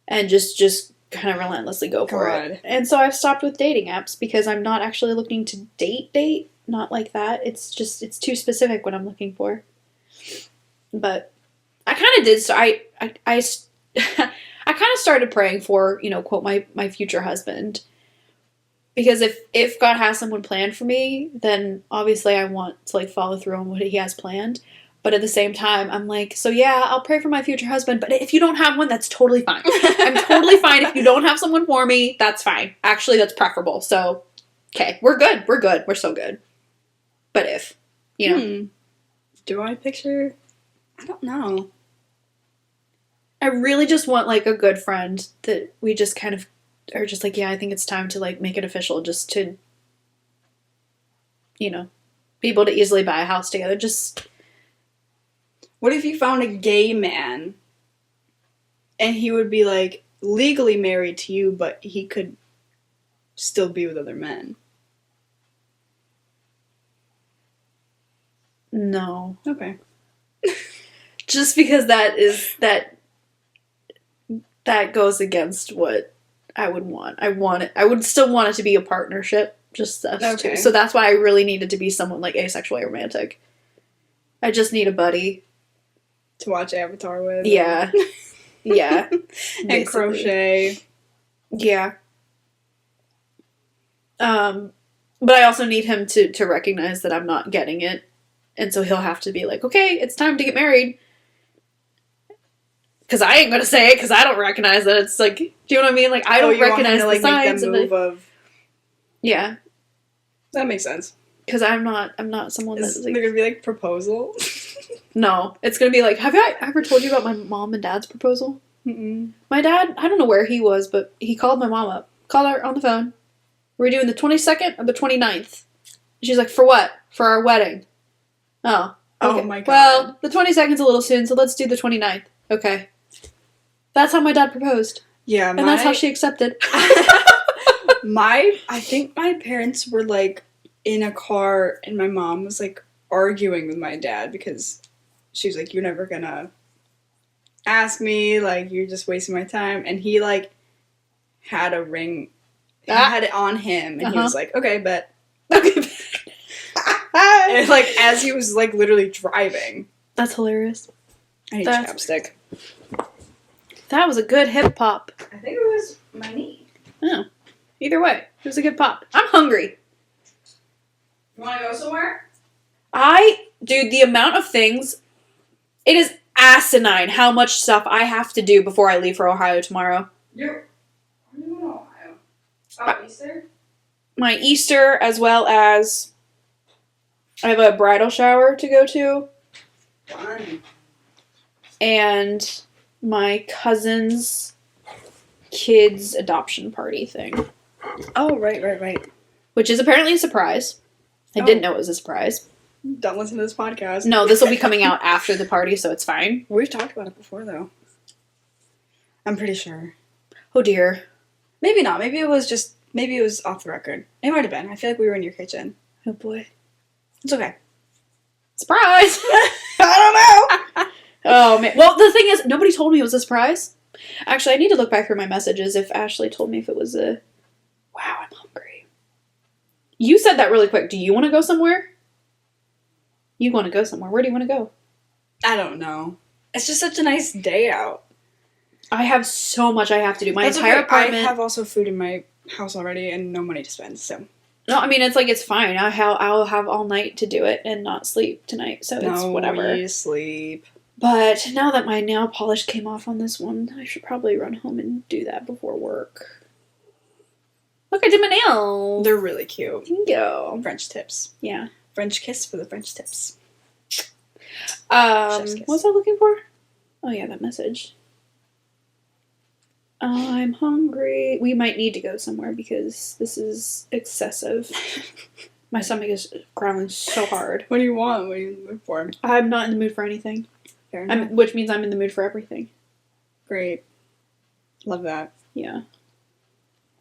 and just kind of relentlessly go for it. And so I've stopped with dating apps because I'm not actually looking to date, not like that. It's too specific what I'm looking for. But I kind of did. So I kind of started praying for, quote, my future husband. Because if God has someone planned for me, then obviously I want to like follow through on what he has planned. But at the same time, I'm like, so yeah, I'll pray for my future husband. But if you don't have one, that's totally fine. I'm totally fine if you don't have someone for me. That's fine. Actually, that's preferable. So, okay, we're good. We're good. We're so good. But if, Do I picture? I don't know. I really just want like a good friend that we just kind of are just like, yeah, I think it's time to like make it official, just to, be able to easily buy a house together. Just. What if you found a gay man and he would be like legally married to you, but he could still be with other men? No. Okay. Just because that goes against what I would want. I would still want it to be a partnership, just us two. So that's why I really needed to be someone like asexual romantic. I just need a buddy to watch Avatar with. Yeah. Yeah. And crochet. Yeah. But I also need him to recognize that I'm not getting it. And so he'll have to be like, okay, it's time to get married. Because I ain't gonna say it because I don't recognize that. It's like, do you know what I mean? Like, I don't recognize the signs of. Yeah. That makes sense. Because I'm not someone that's like. They're gonna be like proposal. No, it's gonna be like, have I ever told you about my mom and dad's proposal? Mm-mm. My dad, I don't know where he was, but he called my mom up. Called her on the phone. We're doing the 22nd or the 29th. She's like, for what? For our wedding. Oh. Okay. Oh my God. Well, the 22nd's a little soon, so let's do the 29th. Okay. That's how my dad proposed. Yeah, and that's how she accepted. I think my parents were like in a car and my mom was like arguing with my dad because she was like, you're never gonna ask me, like, you're just wasting my time. And he like had a ring, he had it on him, and he was like, okay, bet. Okay. And like as he was like literally driving. That's hilarious. I need chapstick. That was a good hip pop. I think it was my knee. Oh. Either way, it was a good pop. I'm hungry. You want to go somewhere? Dude, the amount of things, it is asinine how much stuff I have to do before I leave for Ohio tomorrow. Where are you in Ohio? Oh, Easter? My Easter, as well as I have a bridal shower to go to. Fun. And my cousin's kids' adoption party thing. Oh, right. Which is apparently a surprise. I didn't know it was a surprise. Don't listen to this podcast. No, this will be coming out after the party, so it's fine. We've talked about it before, though. I'm pretty sure. Oh, dear. Maybe not. Maybe it was off the record. It might have been. I feel like we were in your kitchen. Oh, boy. It's okay. Surprise! I don't know! Oh, man. Well, the thing is, nobody told me it was a surprise. Actually, I need to look back through my messages if Ashley told me if it was a... Wow, I'm hungry. You said that really quick. Do you want to go somewhere? You want to go somewhere. Where do you want to go? I don't know. It's just such a nice day out. I have so much I have to do. My entire apartment... I have also food in my house already and no money to spend, so... No, I mean, it's like, it's fine. I'll have all night to do it and not sleep tonight, so it's whatever. You sleep. But now that my nail polish came off on this one, I should probably run home and do that before work. Look, I did my nails. They're really cute. Thank you. French tips. Yeah. French kiss for the French tips. What was I looking for? Oh yeah, that message. I'm hungry. We might need to go somewhere because this is excessive. My stomach is growling so hard. What do you want? What are you in the mood for? I'm not in the mood for anything. Fair enough. Which means I'm in the mood for everything. Great. Love that. Yeah.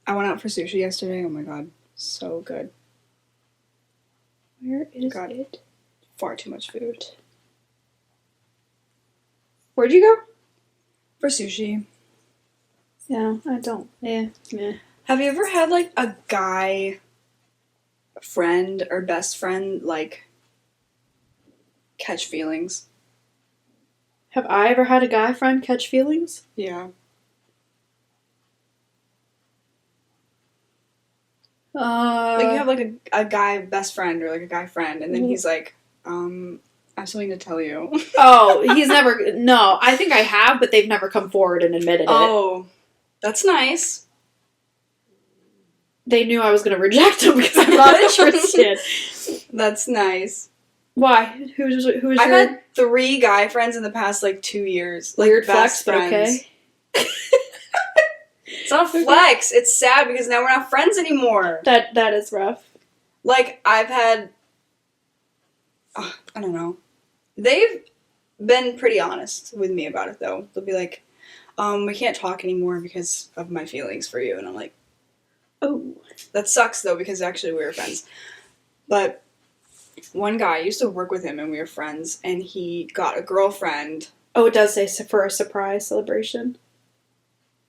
I went out for sushi yesterday. Oh my god. So good. Where is God. it? Far too much food. Where'd you go? For sushi. Yeah, I don't. Yeah. Have you ever had, like, a guy friend or best friend, like, catch feelings? Have I ever had a guy friend catch feelings? Yeah. Like, you have, like, a guy best friend or, like, a guy friend, and then he's like, I have something to tell you. Oh, he's never... No, I think I have, but they've never come forward and admitted it. Oh, that's nice. They knew I was going to reject him because I'm not interested. That's nice. Why? Who's I've your... had 3 guy friends in the past, like, 2 years. Like, Weird best flex, but friends. okay. It's not a flex. It's sad because now we're not friends anymore. That is rough. Like, I've had... I don't know. They've been pretty honest with me about it, though. They'll be like, we can't talk anymore because of my feelings for you. And I'm like, Oh. that sucks, though, because actually we were friends. But one guy, I used to work with him and we were friends, and he got a girlfriend. Oh, it does say for a surprise celebration.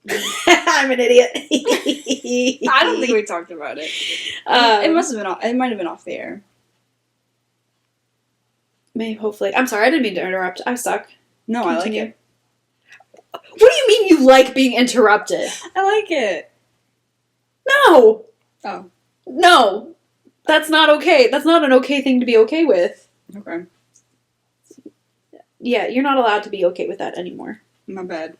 I'm an idiot. I don't think we talked about it. It must have been it might have been off the air. Maybe, hopefully. I'm sorry, I didn't mean to interrupt. I suck. No, Continue. I like it. What do you mean you like being interrupted? I like it. No! Oh. No! That's not okay. That's not an okay thing to be okay with. Okay. Yeah, you're not allowed to be okay with that anymore. My bad.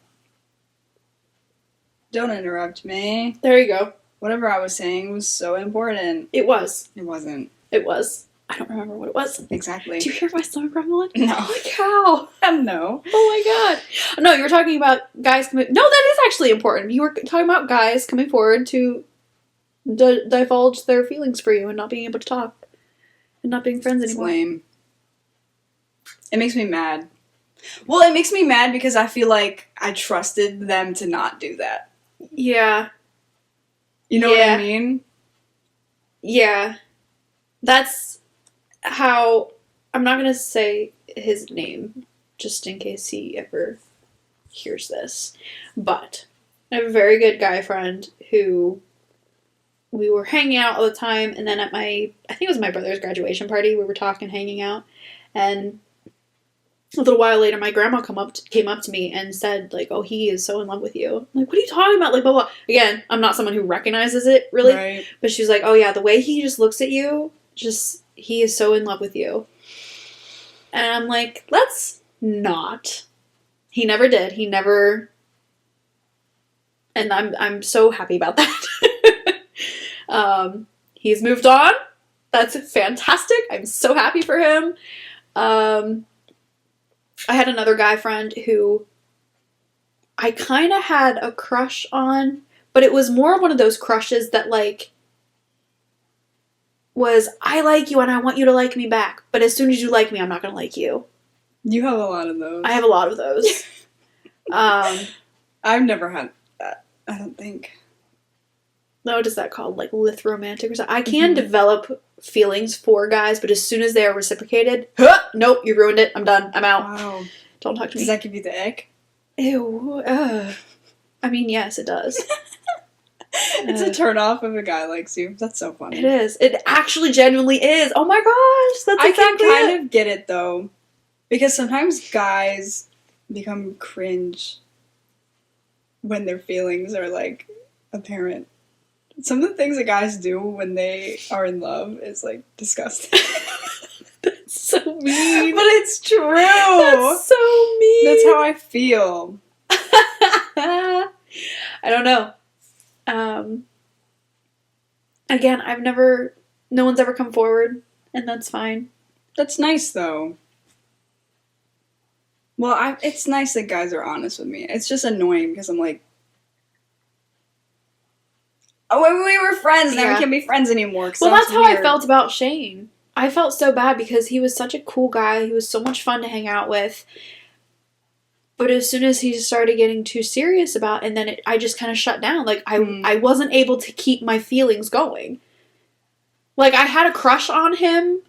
Don't interrupt me. There you go. Whatever I was saying was so important. It was. It wasn't. It was. I don't remember what it was. Exactly. Do you hear my stomach rumbling? No. Holy cow! No. Oh my god. No, you were talking about guys coming... No, that is actually important. You were talking about guys coming forward to divulge their feelings for you and not being able to talk. And not being friends It's anymore. lame. It makes me mad. Well, it makes me mad because I feel like I trusted them to not do that. Yeah. You know what I mean? Yeah. That's how... I'm not going to say his name, just in case he ever hears this. But I have a very good guy friend who we were hanging out all the time, and then at I think it was my brother's graduation party, we were talking, hanging out, and a little while later, my grandma came up to me and said, like, oh, he is so in love with you. I'm like, what are you talking about? Like, blah, blah. Again, I'm not someone who recognizes it, really. Right. But she was like, oh, yeah, the way he just looks at you, he is so in love with you. And I'm like, let's not. He never did. He never... And I'm so happy about that. He's moved on. That's fantastic. I'm so happy for him. I had another guy friend who I kind of had a crush on, but it was more one of those crushes that, like, was, I like you and I want you to like me back, but as soon as you like me, I'm not going to like you. You have a lot of those. I have a lot of those. I've never had that, I don't think. What is that called? Like, romantic or something? I can develop feelings for guys, but as soon as they are reciprocated, nope, you ruined it. I'm done. I'm out. Wow. Don't talk to me. Does that give you the ick? Ew. I mean, yes, it does. It's a turn off if a guy likes you. That's so funny. It is. It actually genuinely is. Oh my gosh. That's I exactly can kind it. of get it, though. Because sometimes guys become cringe when their feelings are, like, apparent. Some of the things that guys do when they are in love is, like, disgusting. That's so mean. But it's true. That's so mean. That's how I feel. I don't know. Again, no one's ever come forward, and that's fine. That's nice, though. Well, it's nice that guys are honest with me. It's just annoying because I'm like, oh, when we were friends, now we can't be friends anymore. Well, that's how I felt about Shane. I felt so bad because he was such a cool guy. He was so much fun to hang out with. But as soon as he started getting too serious about, and then I just kind of shut down. Like, I wasn't able to keep my feelings going. Like, I had a crush on him.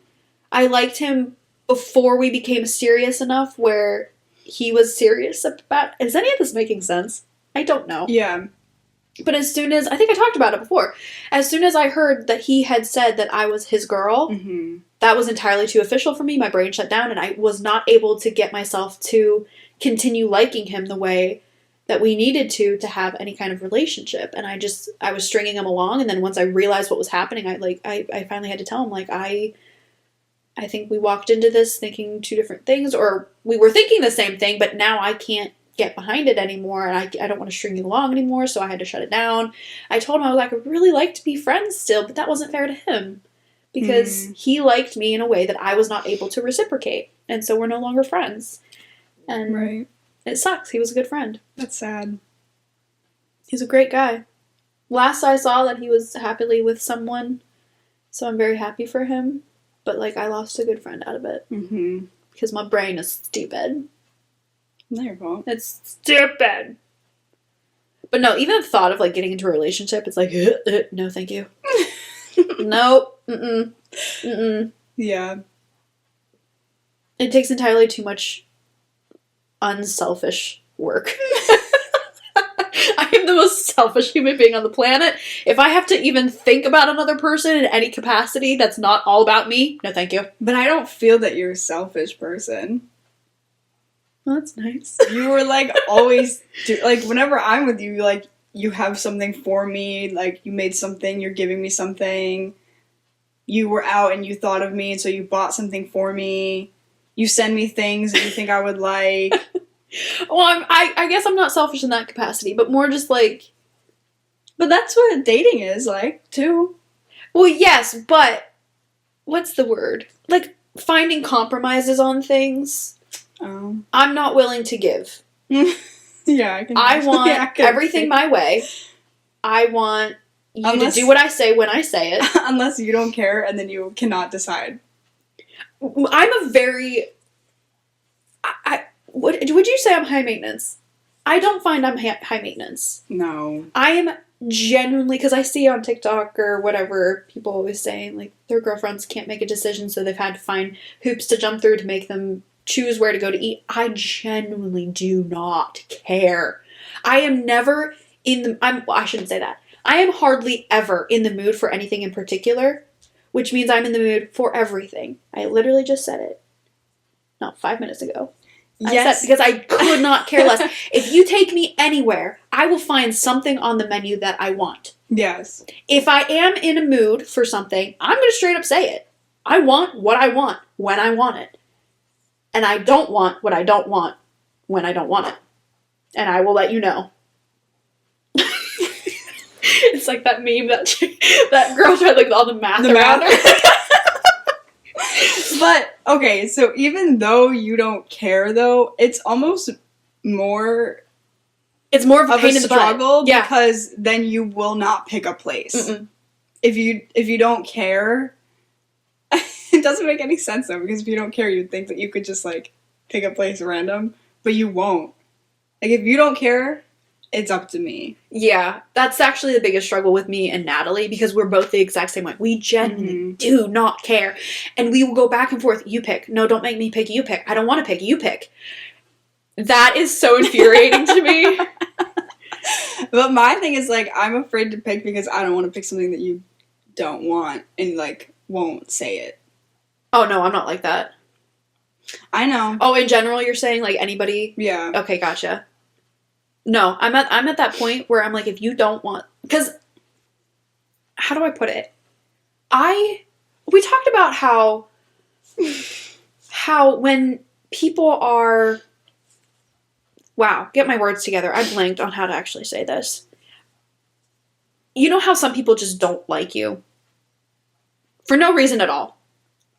I liked him before we became serious enough where he was serious about... Is any of this making sense? I don't know. Yeah. But as soon as... I think I talked about it before. As soon as I heard that he had said that I was his girl, that was entirely too official for me. My brain shut down, and I was not able to get myself to continue liking him the way that we needed to have any kind of relationship. And I was stringing him along, and then once I realized what was happening, I finally had to tell him, like, I think we walked into this thinking two different things, or we were thinking the same thing, but now I can't get behind it anymore, and I don't want to string you along anymore, so I had to shut it down. I told him I was like, I would really like to be friends still, but that wasn't fair to him, because he liked me in a way that I was not able to reciprocate, and so we're no longer friends. And it sucks. He was a good friend. That's sad. He's a great guy. Last I saw that he was happily with someone, so I'm very happy for him. But, like, I lost a good friend out of it. Because my brain is stupid. Not your fault. It's stupid. But no, even the thought of, like, getting into a relationship, it's like, no, thank you. Nope. Yeah. It takes entirely too much unselfish work. I am the most selfish human being on the planet. If I have to even think about another person in any capacity that's not all about me, no thank you. But I don't feel that you're a selfish person. Well, that's nice. You were, like, always... whenever I'm with you, like, you have something for me. Like, you made something, you're giving me something. You were out and you thought of me, and so you bought something for me. You send me things that you think I would like. Well, I guess I'm not selfish in that capacity, but more just like... But that's what dating is like, too. Well, yes, but... What's the word? Like, finding compromises on things. I'm not willing to give. Yeah, I want everything my way. I want you to do what I say when I say it. Unless you don't care, and then you cannot decide. I'm a very... would you say I'm high maintenance? I don't find I'm high maintenance. No. I am genuinely... Because I see on TikTok or whatever, people always saying, like, their girlfriends can't make a decision, so they've had to find hoops to jump through to make them choose where to go to eat. I genuinely do not care. I am never in the... I shouldn't say that. I am hardly ever in the mood for anything in particular, which means I'm in the mood for everything. I literally just said it. Not 5 minutes ago. Yes. Because I could not care less. If you take me anywhere, I will find something on the menu that I want. Yes. If I am in a mood for something, I'm going to straight up say it. I want what I want when I want it. And I don't want what I don't want when I don't want it. And I will let you know. It's like that meme that girl tried like all the math around her. But, okay, so even though you don't care, though, it's almost more... It's more of a pain in the struggle, butt. because then you will not pick a place. Mm-mm. If you don't care... It doesn't make any sense, though, because if you don't care, you'd think that you could just, like, pick a place random, but you won't. Like, if you don't care, it's up to me. Yeah, that's actually the biggest struggle with me and Natalie, because we're both the exact same way. We genuinely do not care. And we will go back and forth. You pick. No, don't make me pick. You pick. I don't want to pick. You pick. That is so infuriating to me. But my thing is, like, I'm afraid to pick because I don't want to pick something that you don't want and, like, won't say it. Oh, no, I'm not like that. I know. Oh, in general, you're saying, like, anybody? Yeah. Okay, gotcha. No, I'm at that point where I'm like, if you don't want... Because how do I put it? We talked about how when people are, wow, get my words together. I blanked on how to actually say this. You know how some people just don't like you? For no reason at all.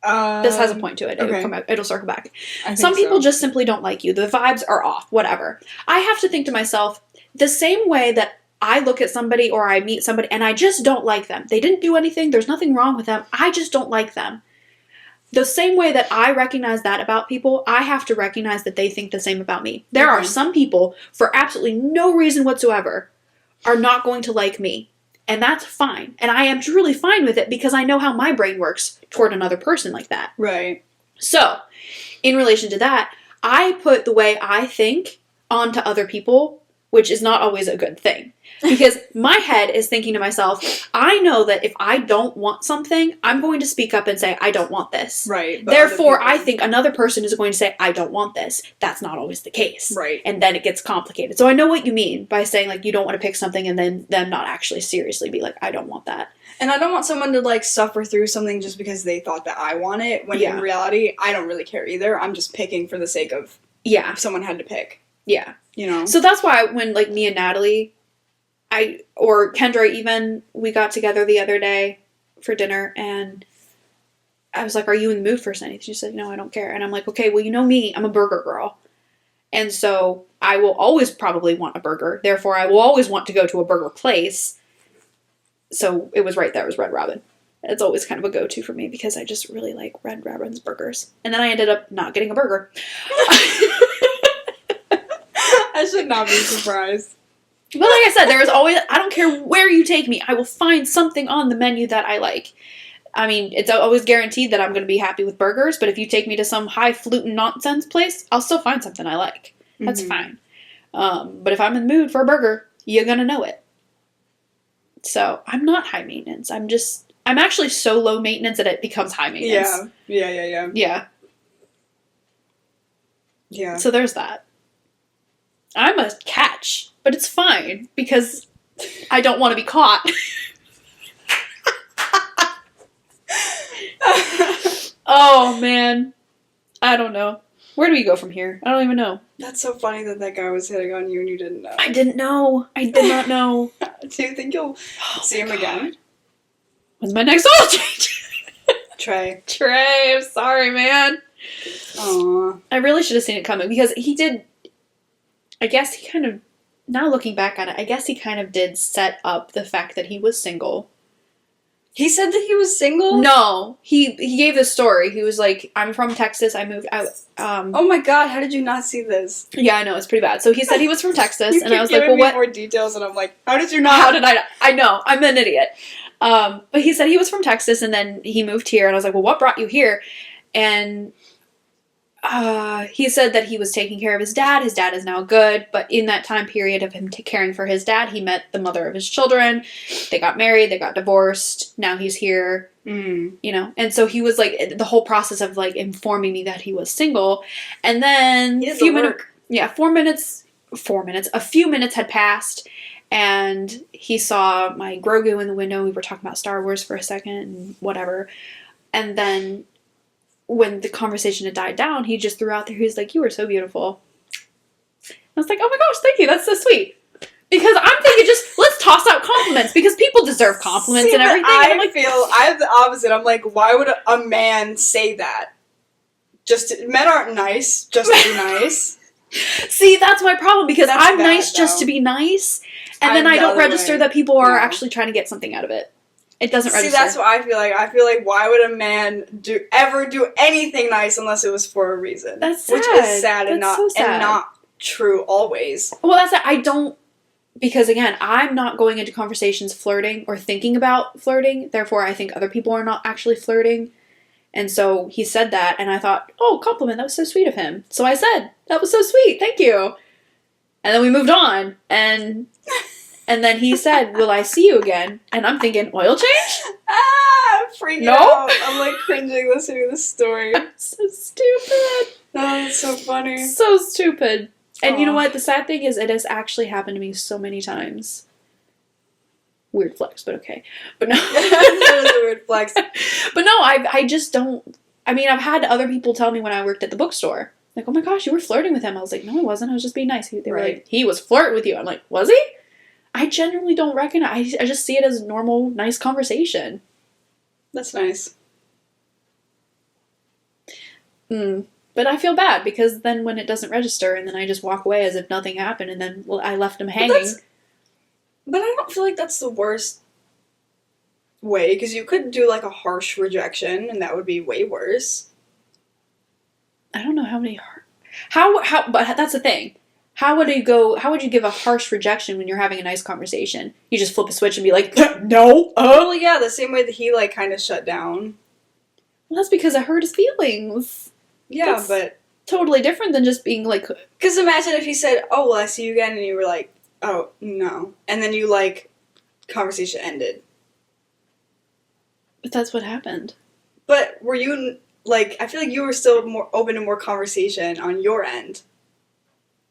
This has a point to it. Okay. It'll circle back. Some people just simply don't like you. The vibes are off, whatever. I have to think to myself, the same way that I look at somebody or I meet somebody and I just don't like them. They didn't do anything. There's nothing wrong with them. I just don't like them. The same way that I recognize that about people, I have to recognize that they think the same about me. There are some people, for absolutely no reason whatsoever, are not going to like me. And that's fine. And I am truly fine with it because I know how my brain works toward another person like that. Right. So, in relation to that, I put the way I think onto other people, which is not always a good thing. Because my head is thinking to myself, I know that if I don't want something, I'm going to speak up and say, I don't want this. Right. Therefore, I think another person is going to say, I don't want this. That's not always the case. Right. And then it gets complicated. So I know what you mean by saying, like, you don't want to pick something and then them not actually seriously be like, I don't want that. And I don't want someone to, like, suffer through something just because they thought that I want it, when in reality, I don't really care either. I'm just picking for the sake of, if someone had to pick. Yeah. You know? So that's why when, like, me and Natalie, or Kendra even, we got together the other day for dinner, and I was like, are you in the mood for anything? She said, no, I don't care. And I'm like, okay, well, you know me, I'm a burger girl. And so I will always probably want a burger. Therefore, I will always want to go to a burger place. So it was right there. It was Red Robin. It's always kind of a go-to for me because I just really like Red Robin's burgers. And then I ended up not getting a burger. I should not be surprised. But like I said, there is always, I don't care where you take me, I will find something on the menu that I like. I mean, it's always guaranteed that I'm going to be happy with burgers, but if you take me to some highfalutin nonsense place, I'll still find something I like. That's fine. But if I'm in the mood for a burger, you're going to know it. So, I'm not high maintenance. I'm actually so low maintenance that it becomes high maintenance. Yeah. So there's that. I'm a catch, but it's fine because I don't want to be caught. Oh, man. I don't know. Where do we go from here? I don't even know. That's so funny that guy was hitting on you and you didn't know. I didn't know. I did not know. Do you think you'll see him again? When's my next oil change? Trey, I'm sorry, man. Aww. I really should have seen it coming because he did. I guess he kind of, now looking back on it, I guess he kind of did set up the fact that he was single. He said that he was single? No. He gave this story. He was like, I'm from Texas. I moved out. Oh my god, how did you not see this? Yeah, I know. It's pretty bad. So he said he was from Texas. And I was like, well, what? what? More details, and I'm like, how did you not? How did I not? I know. I'm an idiot. But he said he was from Texas and then he moved here. And I was like, well, what brought you here? And he said that he was taking care of his dad. His dad is now good. But in that time period of him caring for his dad, he met the mother of his children. They got married. They got divorced. Now he's here. You know? And so he was like, the whole process of like informing me that he was single. And then a few minutes had passed. And he saw my Grogu in the window. We were talking about Star Wars for a second and whatever. And then when the conversation had died down, he just threw out there, he was like, you were so beautiful. I was like, oh my gosh, thank you. That's so sweet. Because I'm thinking just, let's toss out compliments because people deserve compliments and everything. I have the opposite. I'm like, why would a man say that? Men aren't nice just to be nice. See, that's my problem because I'm nice though. just to be nice. And then I don't register that people are actually trying to get something out of it. It doesn't register. See, that's what I feel like. I feel like, why would a man ever do anything nice unless it was for a reason? That's sad. Which is sad, and so sad. And not true always. Well, that's it. I don't, because again, I'm not going into conversations flirting or thinking about flirting. Therefore, I think other people are not actually flirting. And so he said that, and I thought, oh, compliment. That was so sweet of him. So I said, that was so sweet. Thank you. And then we moved on, and then he said, will I see you again? And I'm thinking, oil change? I'm freaking out. I'm like cringing listening to this story. I'm so stupid. Oh, that's so funny. So stupid. And you know what? The sad thing is, it has actually happened to me so many times Weird flex, but okay. But no. That was a weird flex. But no, I just don't. I mean, I've had other people tell me when I worked at the bookstore, like, oh my gosh, you were flirting with him. I was like, no, I wasn't. I was just being nice. They were like, he was flirting with you. I'm like, was he? I genuinely don't recognize. I just see it as normal, nice conversation. That's nice. But I feel bad because then when it doesn't register and then I just walk away as if nothing happened and then I left him hanging. But I don't feel like that's the worst way, because you could do like a harsh rejection and that would be way worse. I don't know how many. But that's the thing. How would you give a harsh rejection when you're having a nice conversation? You just flip a switch and be like, no. Well, yeah, the same way that he like kind of shut down. Well, that's because I hurt his feelings. Yeah, That's but totally different than just being like. because imagine if he said, "Oh, well, I see you again," and you were like, "Oh, no," and then you like, conversation ended. But that's what happened. But were you like? I feel like you were still more open to more conversation on your end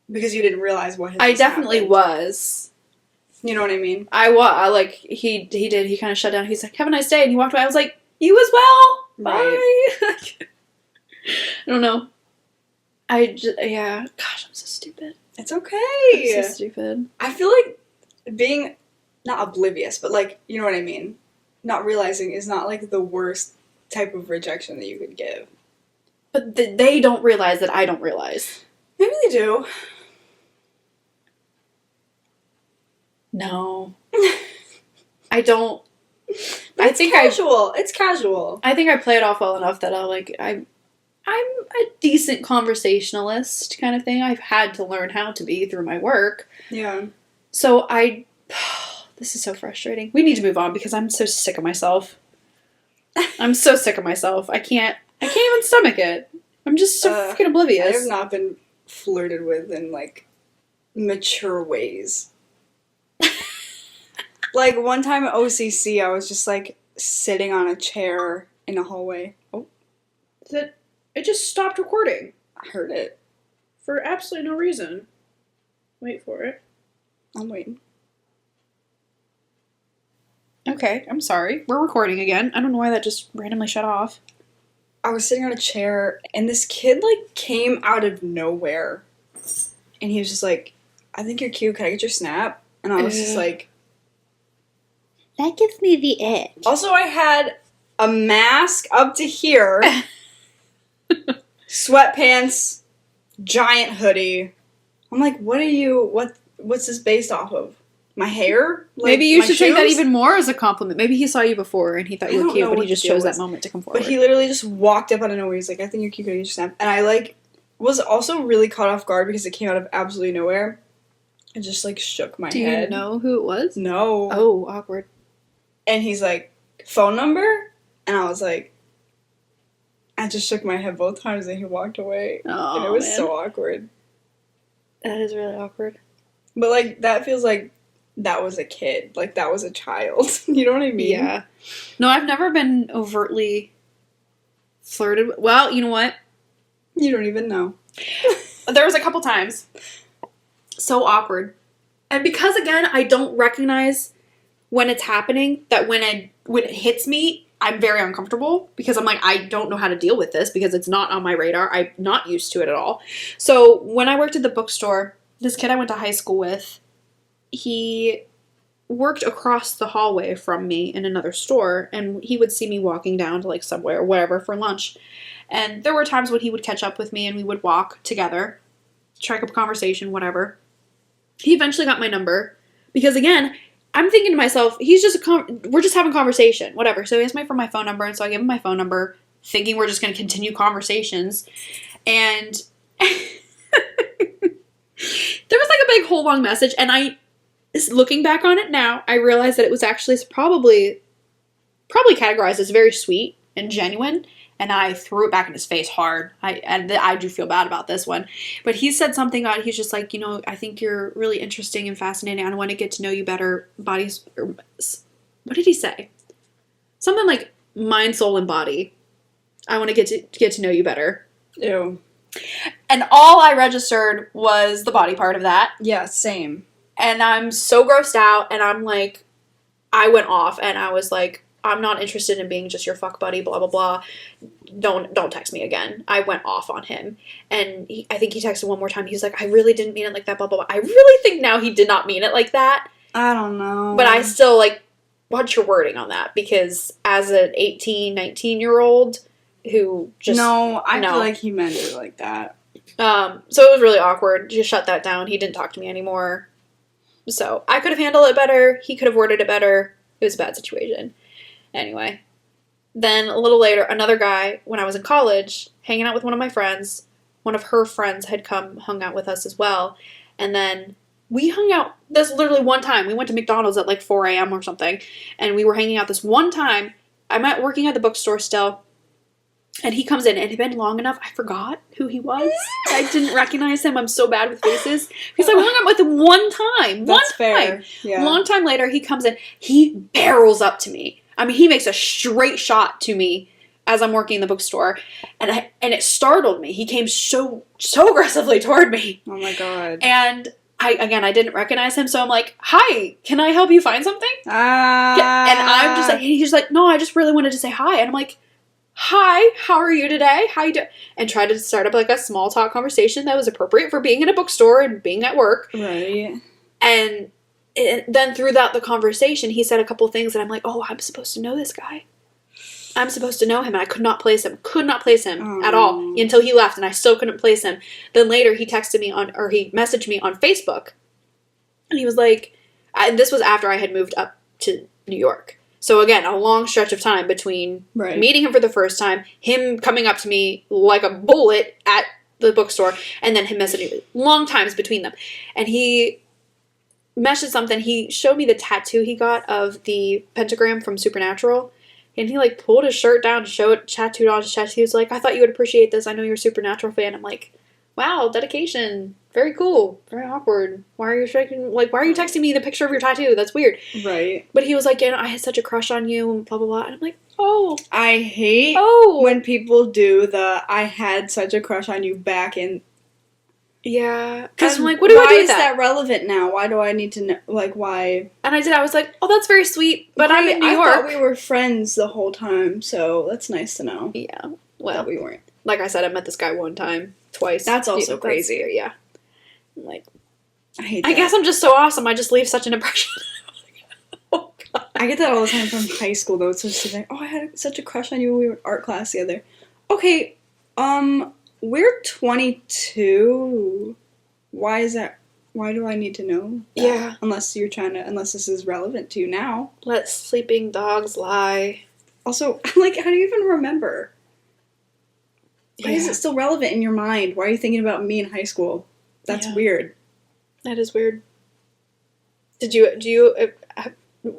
because you didn't realize what. I definitely happened. was. You know what I mean? I was like he did. He kind of shut down. He's like, "Have a nice day," and he walked away. I was like, "You as well. Right. Bye." I don't know. Gosh, I'm so stupid. It's okay. I'm so stupid. I feel like being not oblivious, but like, you know what I mean? Not realizing is not like the worst type of rejection that you could give. But they don't realize that I don't realize. Maybe they do. No. I don't. But it's casual. It's casual. I think I play it off well enough that I'm a decent conversationalist kind of thing. I've had to learn how to be through my work. Yeah. So this is so frustrating. We need to move on because I'm so sick of myself. I'm so sick of myself. I can't even stomach it. I'm just so freaking oblivious. I have not been flirted with in like mature ways. Like one time at OCC, I was just like sitting on a chair in a hallway. Oh, It just stopped recording. I heard it. For absolutely no reason. Wait for it. I'm waiting. Okay, I'm sorry. We're recording again. I don't know why that just randomly shut off. I was sitting on a chair, and this kid like came out of nowhere, and he was just like, "I think you're cute. Can I get your snap?" And I was just like, that gives me the itch. Also, I had a mask up to here, sweatpants, giant hoodie. I'm like, what's this based off of? My hair? Like, maybe you my should take that shoes? even more as a compliment. Maybe he saw you before and he thought I you were don't cute, know but he what just the deal chose that was. moment to come forward. But he literally just walked up out of nowhere. He's like, I think you're cute, can I get your snap? And I like was also really caught off guard because it came out of absolutely nowhere. It just like shook my Do head. you know who it was? No. Oh, awkward. And he's like, phone number? And I was like, I just shook my head both times and he walked away. Oh, And it was man. so awkward. That is really awkward. But like, that feels like that was a kid. Like, that was a child. You know what I mean? Yeah. No, I've never been overtly flirted with. Well, you know what? You don't even know. There was a couple times. So awkward. And because, again, I don't recognize when it's happening, that when it hits me, I'm very uncomfortable because I'm like, I don't know how to deal with this because it's not on my radar. I'm not used to it at all. So when I worked at the bookstore, this kid I went to high school with, he worked across the hallway from me in another store, and he would see me walking down to like Subway or whatever for lunch. And there were times when he would catch up with me and we would walk together, strike up a conversation, whatever. He eventually got my number because, again, I'm thinking to myself, we're just having conversation, whatever. So he asked me for my phone number, and so I gave him my phone number, thinking we're just going to continue conversations. And there was like a big whole long message, and looking back on it now, I realized that it was actually probably categorized as very sweet and genuine, and I threw it back in his face hard. I do feel bad about this one. But he said something on, he's just like, I think you're really interesting and fascinating. I want to get to know you better. What did he say? Something like mind, soul, and body. I want to get to know you better. Ew. And all I registered was the body part of that. Yeah, same. And I'm so grossed out, and I'm like, I went off and I was like, I'm not interested in being just your fuck buddy, blah, blah, blah. Don't text me again. I went off on him. And I think he texted one more time. He was like, I really didn't mean it like that, blah, blah, blah. I really think now he did not mean it like that. I don't know. But I still, like, what's your wording on that? Because as an 18, 19-year-old who just... No, I feel like he meant it like that. So it was really awkward. Just shut that down. He didn't talk to me anymore. So I could have handled it better. He could have worded it better. It was a bad situation. Anyway, then a little later, another guy, when I was in college, hanging out with one of my friends, one of her friends had hung out with us as well, and then we hung out, this literally one time, we went to McDonald's at like 4 a.m. or something, and we were hanging out this one time. I'm working at the bookstore still, and he comes in, and it had been long enough, I forgot who he was. I didn't recognize him. I'm so bad with faces. Because I hung out with him one time. That's one fair. time. Yeah. Long time later, he comes in. He barrels up to me. I mean, he makes a straight shot to me as I'm working in the bookstore. And it startled me. He came so aggressively toward me. Oh my god. And I didn't recognize him. So I'm like, hi, can I help you find something? And I'm just like, he's like, no, I just really wanted to say hi. And I'm like, hi, how are you today? How you doing? And try to start up like a small talk conversation that was appropriate for being in a bookstore and being at work. Right. And then throughout the conversation, he said a couple things and I'm like, oh, I'm supposed to know this guy. I'm supposed to know him. And I could not place him at all until he left, and I still couldn't place him. Then later he texted me he messaged me on Facebook, and he was like, this was after I had moved up to New York. So again, a long stretch of time between meeting him for the first time, him coming up to me like a bullet at the bookstore, and then him messaging me. Long times between them. And he messaged something. He showed me the tattoo he got of the pentagram from Supernatural. And he like pulled his shirt down to show it tattooed on his chest. He was like, I thought you would appreciate this. I know you're a Supernatural fan. I'm like, wow, dedication. Very cool. Very awkward. Why are you texting me the picture of your tattoo? That's weird. Right. But he was like, I had such a crush on you and blah, blah, blah. And I'm like, oh. I hate when people do I had such a crush on you back in. Yeah. Because I'm like, what do I do with Why is that relevant now? Why do I need to know? Like, why? And I was like, oh, that's very sweet. But I'm in New York. I thought we were friends the whole time, so that's nice to know. Yeah. Well, that we weren't. Like I said, I met this guy one time, twice. That's also crazy. Yeah. Like, I hate that. I guess I'm just so awesome. I just leave such an impression. Oh, God. I get that all the time from high school, though. It's just like, oh, I had such a crush on you when we were in art class together. Okay, we're 22. Why is that? Why do I need to know that? Yeah. Unless this is relevant to you now. Let sleeping dogs lie. Also, like, how do you even remember? Why is it still relevant in your mind? Why are you thinking about me in high school? That's weird. That is weird. Do you,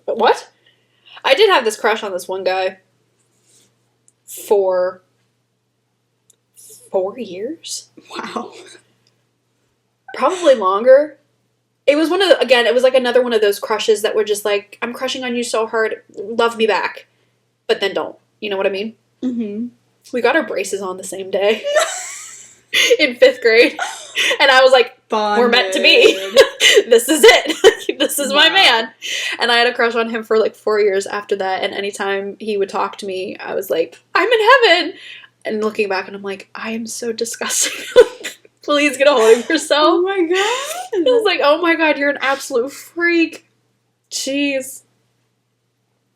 what? I did have this crush on this one guy for 4 years. Wow. Probably longer. It was it was like another one of those crushes that were just like, I'm crushing on you so hard, love me back. But then don't. You know what I mean? Mm-hmm. We got our braces on the same day. In 5th grade. And I was like, Bonded. we're meant to be. This is it. This is my man. And I had a crush on him for like 4 years after that. And anytime he would talk to me, I was like, I'm in heaven. And looking back, and I'm like, I am so disgusting. Please get a hold of yourself. Oh my god. I was like, oh my god, you're an absolute freak. Jeez.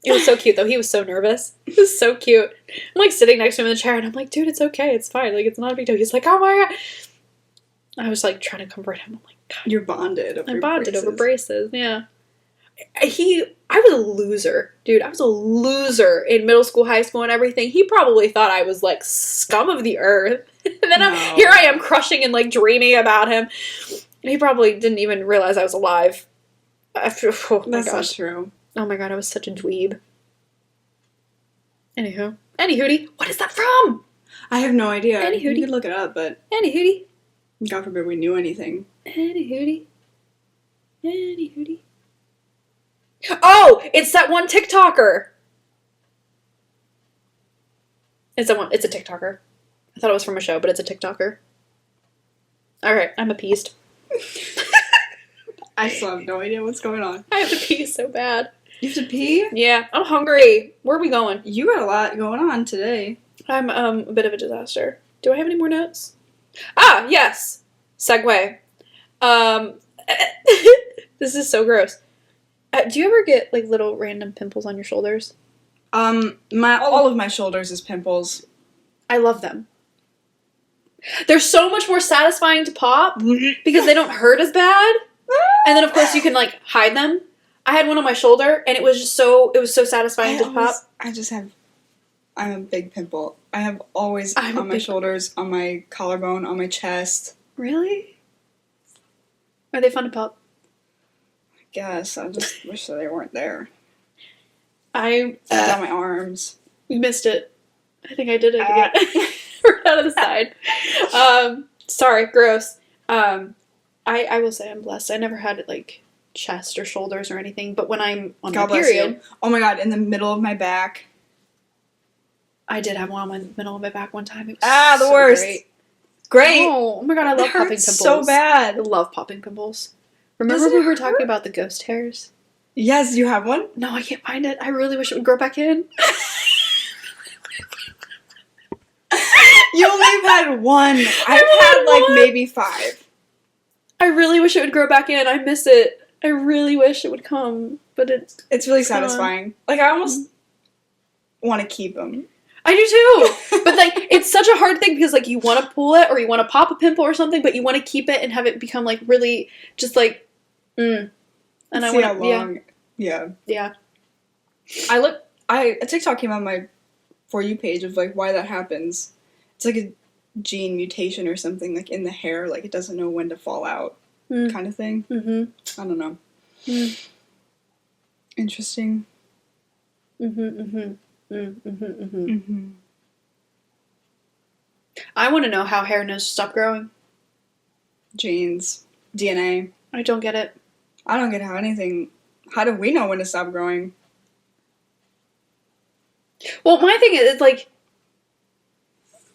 It was so cute, though. He was so nervous. He was so cute. I'm, like, sitting next to him in the chair, and I'm like, dude, it's okay. It's fine. Like, it's not a big deal. He's like, oh, my God. I was, like, trying to comfort him. I'm like, God. You're bonded over I bonded over braces, yeah. I was a loser. Dude, I was a loser in middle school, high school, and everything. He probably thought I was, like, scum of the earth. And then here I am crushing and, like, dreaming about him. And he probably didn't even realize I was alive. Oh, my gosh. That's true. Oh my god, I was such a dweeb. Anywho. Anywhooty. What is that from? I have no idea. Anywhooty. You could look it up, but... Anywhooty. God forbid we knew anything. Anywhooty. Anywhooty. Oh! It's that one TikToker! It's a TikToker. I thought it was from a show, but it's a TikToker. Alright, I'm appeased. I still have no idea what's going on. I have to pee so bad. You have to pee? Yeah, I'm hungry. Where are we going? You got a lot going on today. I'm a bit of a disaster. Do I have any more notes? Ah, yes. Segue. This is so gross. Do you ever get like little random pimples on your shoulders? All of my shoulders is pimples. I love them. They're so much more satisfying to pop because they don't hurt as bad. And then of course you can like hide them. I had one on my shoulder and it was so satisfying to pop. I'm a big pimple. I have always on my shoulders, on my collarbone, on my chest. Really? Are they fun to pop? I guess. I just wish that they weren't there. I down my arms. missed it. I think I did it again. Right out of the side. Sorry, gross. I will say I'm blessed. I never had it like chest or shoulders or anything, but when I'm on my period, oh my god, in the middle of my back. I did have one on the middle of my back one time. It was the worst. Great. Oh my god, I love popping pimples. So bad. I love popping pimples. Remember we were talking about the ghost hairs? Yes, you have one? No, I can't find it. I really wish it would grow back in. You only have had one. I've had like maybe 5. I really wish it would grow back in. I miss it. I really wish it would come, but it's really satisfying. Like I almost want to keep them. I do too. But like it's such a hard thing because like you want to pull it or you want to pop a pimple or something, but you want to keep it and have it become like really just like And I want to Yeah. A TikTok came on my For You page of like why that happens. It's like a gene mutation or something like in the hair, like it doesn't know when to fall out kind of thing. I don't know. Interesting. I want to know how hair knows to stop growing. Genes. DNA. I don't get it. I don't get how do we know when to stop growing? Well, my thing is like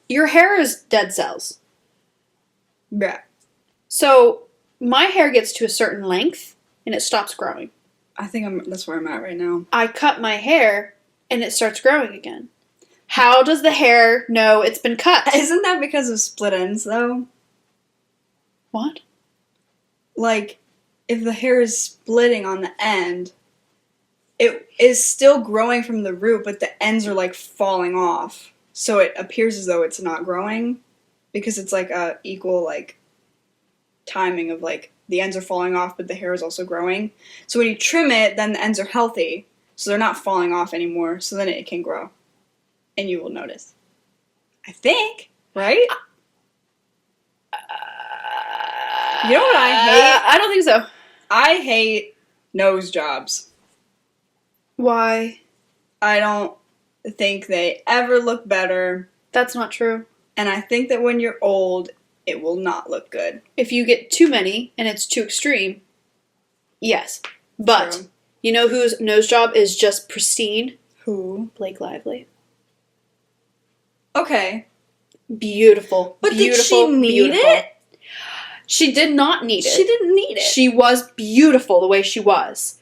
your hair is dead cells. Yeah. So my hair gets to a certain length and it stops growing. I think that's where I'm at right now. I cut my hair and it starts growing again. How does the hair know it's been cut? Isn't that because of split ends though? What? Like, if the hair is splitting on the end, it is still growing from the root, but the ends are like falling off. So it appears as though it's not growing because it's like a equal like timing of like the ends are falling off, but the hair is also growing. So when you trim it, then the ends are healthy. So they're not falling off anymore. So then it can grow. And you will notice. I think. Right? You know what I hate? I don't think so. I hate nose jobs. Why? I don't think they ever look better. That's not true. And I think that when you're old, it will not look good. If you get too many and it's too extreme, yes. But True. You know whose nose job is just pristine? Who? Blake Lively. Okay. Beautiful. But beautiful, did she need it? She did not need it. She didn't need it. She was beautiful the way she was.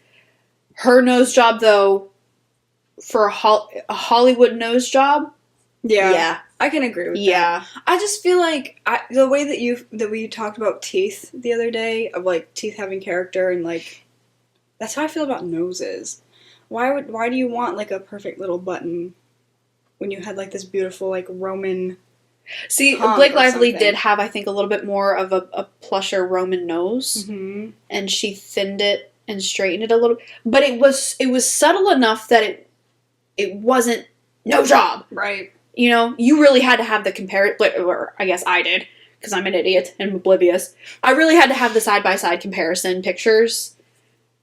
Her nose job, though, for a Hollywood nose job, yeah. I can agree with that. Yeah. I just feel like the way that we talked about teeth the other day, of like teeth having character, and like that's how I feel about noses. Why do you want like a perfect little button when you had like this beautiful like Roman? See, Blake Lively did have, I think, a little bit more of a plusher Roman nose, and she thinned it and straightened it a little. But it was subtle enough that it wasn't no job. Right. You know, you really had to have the or I guess I did, because I'm an idiot and oblivious. I really had to have the side-by-side comparison pictures.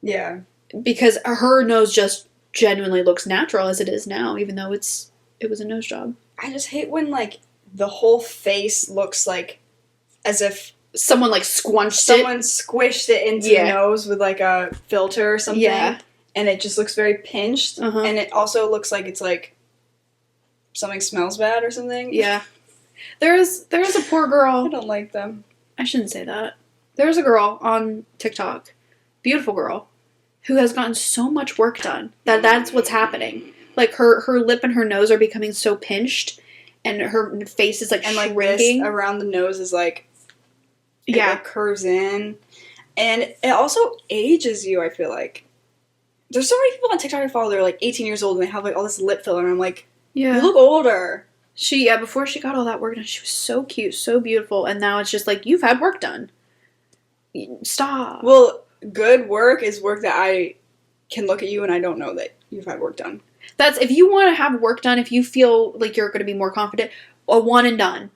Yeah. Because her nose just genuinely looks natural as it is now, even though it was a nose job. I just hate when, like, the whole face looks like as if someone, like, squished it into the nose with, like, a filter or something. Yeah. And it just looks very pinched. And it also looks like it's, like, something smells bad or something. Yeah. There's a poor girl. I don't like them. I shouldn't say that. There's a girl on TikTok. Beautiful girl. who has gotten so much work done that's what's happening. Like her lip and her nose are becoming so pinched, and her face is like and shrinking. like this around the nose is like it like curves in, and it also ages you. I feel like there's so many people on TikTok I follow. They're like 18 years old and they have like all this lip filler, and I'm like, you look older. Before she got all that work done, she was so cute, so beautiful, and now it's just like, you've had work done. Stop. Well, good work is work that I can look at you and I don't know that you've had work done. That's, if you want to have work done, if you feel like you're going to be more confident, a one and done.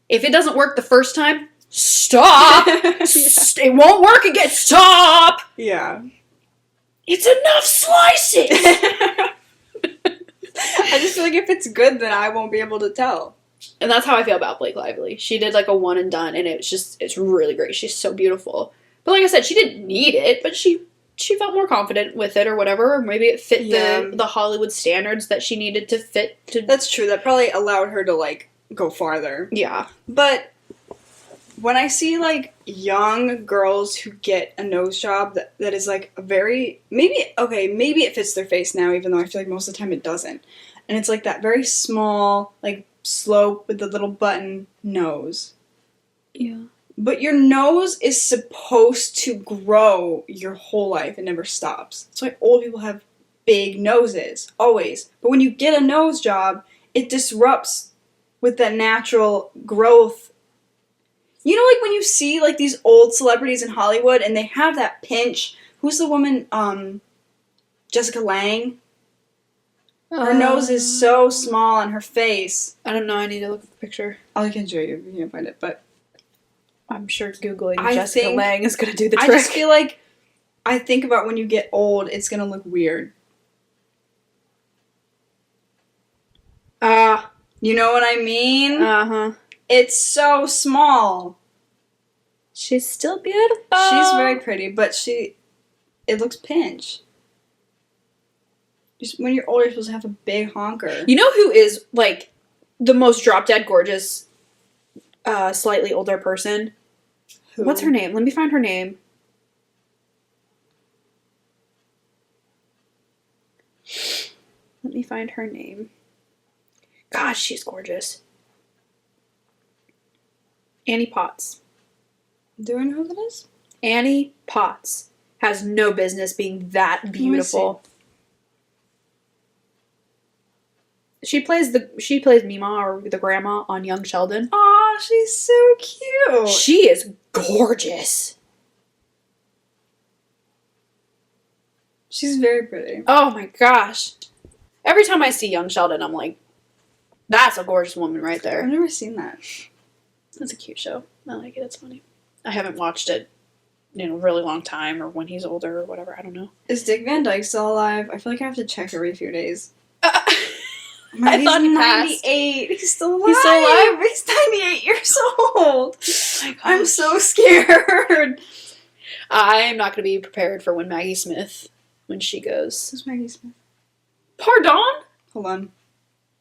If it doesn't work the first time, stop. It won't work again. Stop. Yeah. It's enough slicing. I just feel like if it's good, then I won't be able to tell. And that's how I feel about Blake Lively. She did like a one and done, and it's really great. She's so beautiful. But like I said, she didn't need it, but she felt more confident with it or whatever. Or maybe it fit the Hollywood standards that she needed to fit. That's true. That probably allowed her to like go farther. Yeah. But when I see like young girls who get a nose job that is like a very maybe it fits their face now, even though I feel like most of the time it doesn't. And it's like that very small, like slope with the little button nose. Yeah. But your nose is supposed to grow your whole life. It never stops. That's why old people have big noses, always. But when you get a nose job, it disrupts with that natural growth. You know, like when you see like these old celebrities in Hollywood and they have that pinch. Who's the woman? Jessica Lange. Her nose is so small on her face. I don't know. I need to look at the picture. I can show you if you can find it, but I'm sure Googling Jessica Lange is going to do the trick. I just feel like I think about when you get old, it's going to look weird. You know what I mean? Uh-huh. It's so small. She's still beautiful. She's very pretty, but it looks pinched. Just when you're older, you're supposed to have a big honker. You know who is, like, the most drop-dead gorgeous, slightly older person? Who? What's her name? Let me find her name. Gosh, she's gorgeous. Annie Potts. Do I know who that is? Annie Potts has no business being that beautiful. She plays Mima, or the grandma, on Young Sheldon. Aw, she's so cute. She is gorgeous. She's very pretty. Oh my gosh. Every time I see Young Sheldon, I'm like, that's a gorgeous woman right there. I've never seen that. That's a cute show. I like it. It's funny. I haven't watched it in a really long time, or when he's older or whatever. I don't know. Is Dick Van Dyke still alive? I feel like I have to check every few days. I thought he passed. 98. He's still alive. He's still alive? He's 98 years old. Oh, I'm so scared. I'm not going to be prepared for when Maggie Smith, when she goes. Who's Maggie Smith? Pardon? Hold on.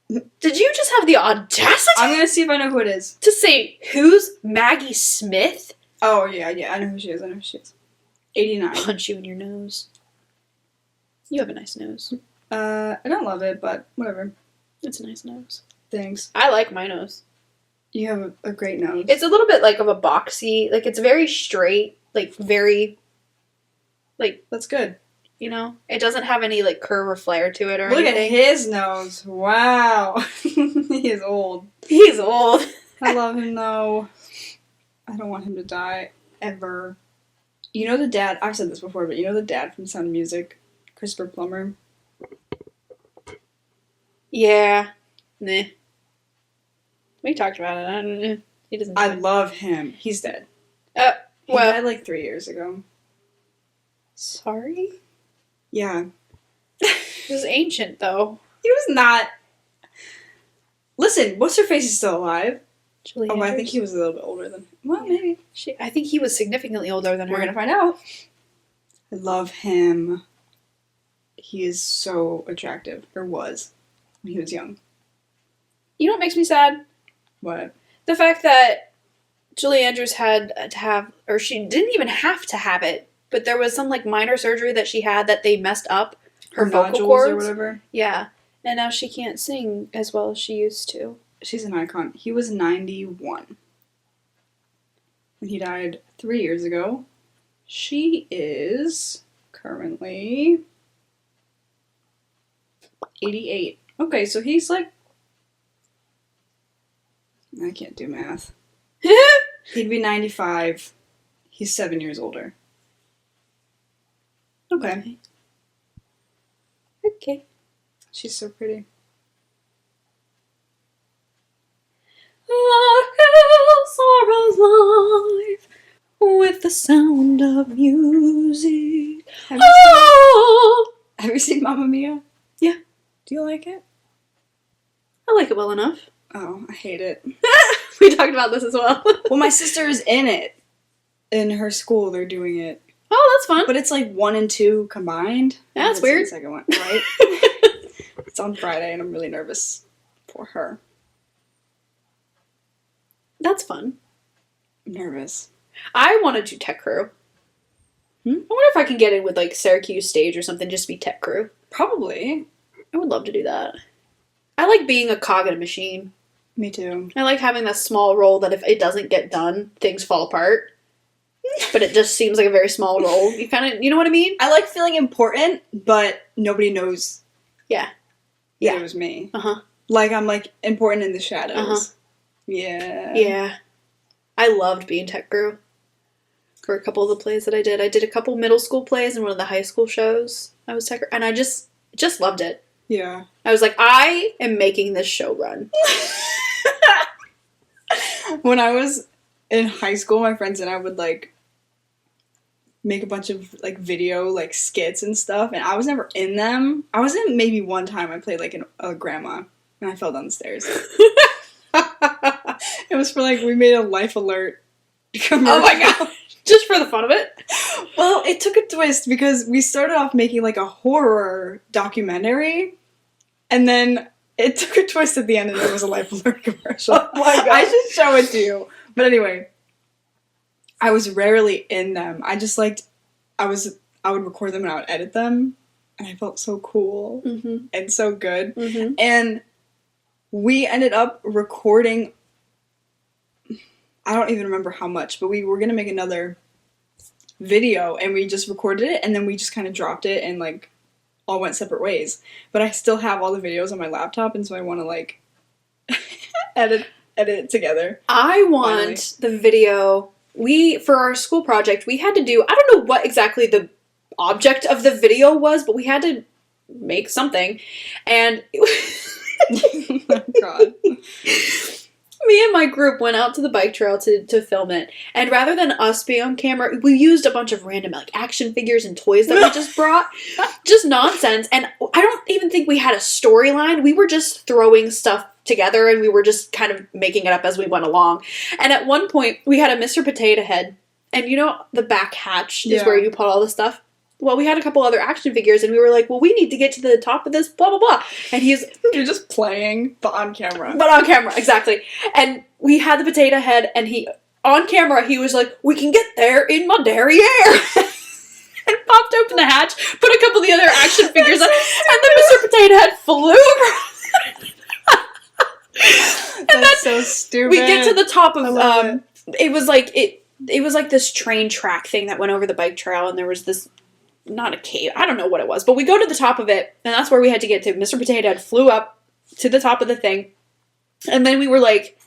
Did you just have the audacity? I'm going to see if I know who it is. To say, who's Maggie Smith? Oh, yeah. I know who she is. 89. Punch you in your nose. You have a nice nose. I don't love it, but whatever. It's a nice nose. Thanks. I like my nose. You have a great nose. It's a little bit like of a boxy, like it's very straight, like very, like. That's good. You know? It doesn't have any like curve or flare to it or Look anything. Look at his nose. Wow. He is old. He's old. I love him though. I don't want him to die. Ever. You know the dad, I've said this before, but you know the dad from Sound of Music? Christopher Plummer? Yeah. Nah. We talked about it. I don't know. He doesn't. I love him. He's dead. He died like 3 years ago. Sorry? Yeah. He was ancient, though. He was not. Listen, what's her face is still alive. Julie Andrews? I think he was a little bit older than. Well, maybe. I think he was significantly older than her. We're gonna find out. I love him. He is so attractive, or was, when he was young. You know what makes me sad? What? The fact that Julie Andrews had to have, or she didn't even have to have it, but there was some like minor surgery that she had that they messed up her vocal nodules cords or whatever. Yeah, and now she can't sing as well as she used to. She's an icon. He was 91 when he died 3 years ago. She is currently 88. Okay, so he's like, I can't do math. He'd be 95. He's 7 years older. Okay. Okay. She's so pretty. The hills are alive with the sound of music. Have you seen Mamma Mia? Yeah. Do you like it? I like it well enough. Oh, I hate it. We talked about this as well. Well, my sister is in it. In her school, they're doing it. Oh, that's fun. But it's like 1 and 2 combined. Yeah, that's I haven't weird. seen the second one, right? It's on Friday, and I'm really nervous for her. That's fun. I'm nervous. I want to do tech crew. I wonder if I can get in with like Syracuse stage or something, just be tech crew. Probably. I would love to do that. I like being a cog in a machine. Me too. I like having that small role that if it doesn't get done, things fall apart. But it just seems like a very small role. You kind of, you know what I mean? I like feeling important, but nobody knows. Yeah. That it was me. Uh-huh. Like I'm like important in the shadows. Uh-huh. Yeah. Yeah. I loved being tech crew. For a couple of the plays that I did. I did a couple middle school plays and one of the high school shows. I was tech crew. And I just loved it. Yeah. I was like, I am making this show run. When I was in high school, my friends and I would like make a bunch of like video like skits and stuff, and I was never in them. I was in maybe one time. I played like a grandma, and I fell down the stairs. It was for like we made a Life Alert commercial. Oh my god! Just for the fun of it. Well, it took a twist because we started off making like a horror documentary, and then it took a twist at the end, and it was a Life Alert commercial. Oh my god! I should show it to you. But anyway, I was rarely in them. I just liked, I would record them and I would edit them, and I felt so cool and so good. Mm-hmm. And we ended up recording, I don't even remember how much, but we were going to make another video, and we just recorded it, and then we just kind of dropped it and like all went separate ways. But I still have all the videos on my laptop, and so I want to like edit it together. I want the video. For our school project, we had to do, I don't know what exactly the object of the video was, but we had to make something. And Oh god. me and my group went out to the bike trail to film it. And rather than us be on camera, we used a bunch of random like action figures and toys that we just brought. Just nonsense. And I don't even think we had a storyline. We were just throwing stuff together, and we were just kind of making it up as we went along. And at one point, we had a Mr. Potato Head, and you know the back hatch is where you put all the stuff? Well, we had a couple other action figures, and we were like, well, we need to get to the top of this, blah, blah, blah. And You're just playing, but on camera. But on camera, exactly. And we had the Potato Head, and on camera, he was like, we can get there in my derriere. And popped open the hatch, put a couple of the other action figures on, and then Mr. Potato Head flew across. That's so stupid. We get to the top of it. it was like this train track thing that went over the bike trail, and there was this, not a cave, I don't know what it was, but we go to the top of it, and that's where we had to get to. Mr. Potato Head flew up to the top of the thing, and then we were like,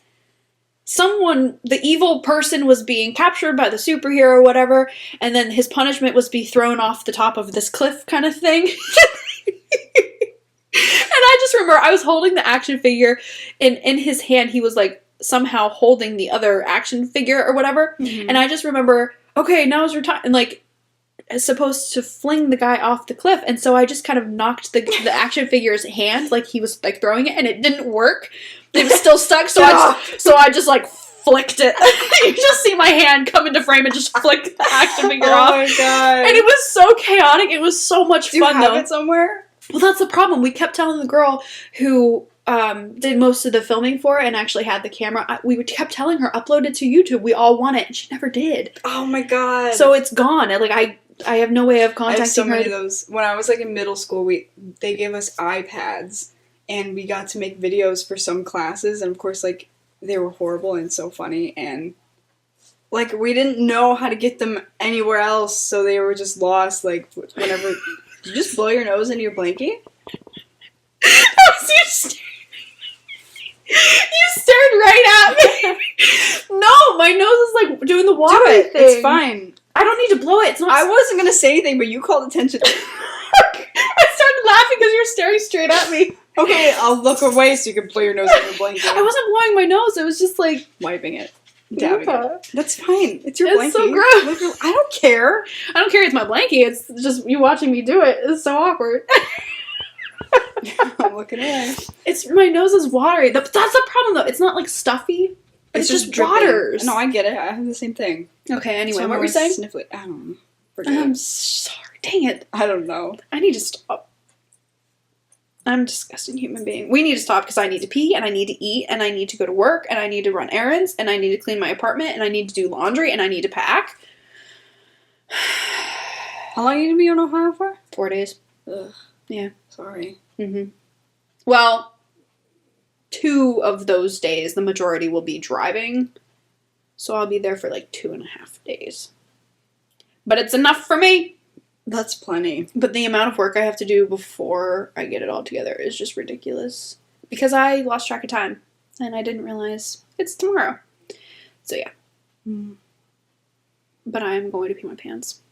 the evil person was being captured by the superhero or whatever, and then his punishment was be thrown off the top of this cliff kind of thing. And I just remember I was holding the action figure, and in his hand he was like somehow holding the other action figure or whatever. Mm-hmm. And I just remember, okay, now's your time. And like, supposed to fling the guy off the cliff. And so I just kind of knocked the action figure's hand, like he was like throwing it, and it didn't work. It was still stuck. So I just like flicked it. You just see my hand come into frame and just flick the action figure off. Oh my god. And it was so chaotic. It was so much fun. Do you have though. it somewhere? Well, that's the problem. We kept telling the girl who did most of the filming for it and actually had the camera. We kept telling her, upload it to YouTube. We all want it. And she never did. Oh my god. So it's gone. And, like, I I have no way of I contacting have so her. many of those. When I was like in middle school, they gave us iPads, and we got to make videos for some classes, and of course, like, they were horrible and so funny, and like, we didn't know how to get them anywhere else, so they were just lost, like, whenever... Did you just blow your nose into your blankie? You stared right at me! No, my nose is like doing the water thing. It's fine. I don't need to blow it. It's not... I wasn't gonna say anything, but you called attention. I started laughing because you're staring straight at me. Okay, I'll look away so you can blow your nose into your blankie. I wasn't blowing my nose. It was just like... Wiping it. Dabbing Yeah. it. That's fine. It's your It's blankie. so gross. I don't care. I don't care. It's my blankie. It's just you watching me do it. It's so awkward. I'm looking away. It's my nose is watery. That's the problem though. It's not like stuffy. It's just dripping. waters. No, I get it. I have the same thing. Okay. Anyway, So what were we saying? Sniffle it. I don't know. Forget I'm it. sorry. Dang it. I don't know. I need to stop. I'm a disgusting human being. We need to stop because I need to pee and I need to eat and I need to go to work and I need to run errands and I need to clean my apartment and I need to do laundry and I need to pack. How long are you going to be on Ohio for? 4 days. Ugh. Yeah. Sorry. Mm-hmm. Well, 2 of those days, the majority will be driving. So I'll be there for like 2.5 days. But it's enough for me. That's plenty. But the amount of work I have to do before I get it all together is just ridiculous. Because I lost track of time. And I didn't realize it's tomorrow. So yeah. But I am going to pee my pants.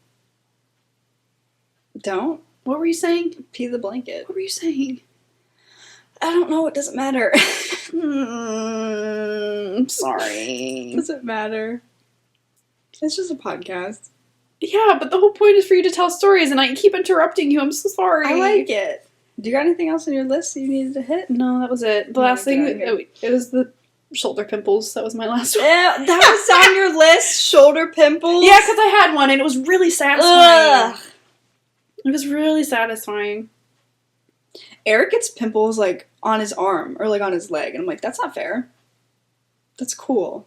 Don't. What were you saying? Pee the blanket. What were you saying? I don't know. It doesn't matter. Sorry. Doesn't matter. It's just a podcast. Yeah, but the whole point is for you to tell stories, and I keep interrupting you. I'm so sorry. I like it. Do you got anything else on your list that you needed to hit? No, that was it. The No, last thing, get out of here. it was the shoulder pimples. That was my last one. Yeah, that was on your list. Shoulder pimples. Yeah, because I had one, and it was really satisfying. Ugh. It was really satisfying. Eric gets pimples like on his arm or like on his leg, and I'm like, that's not fair. That's cool.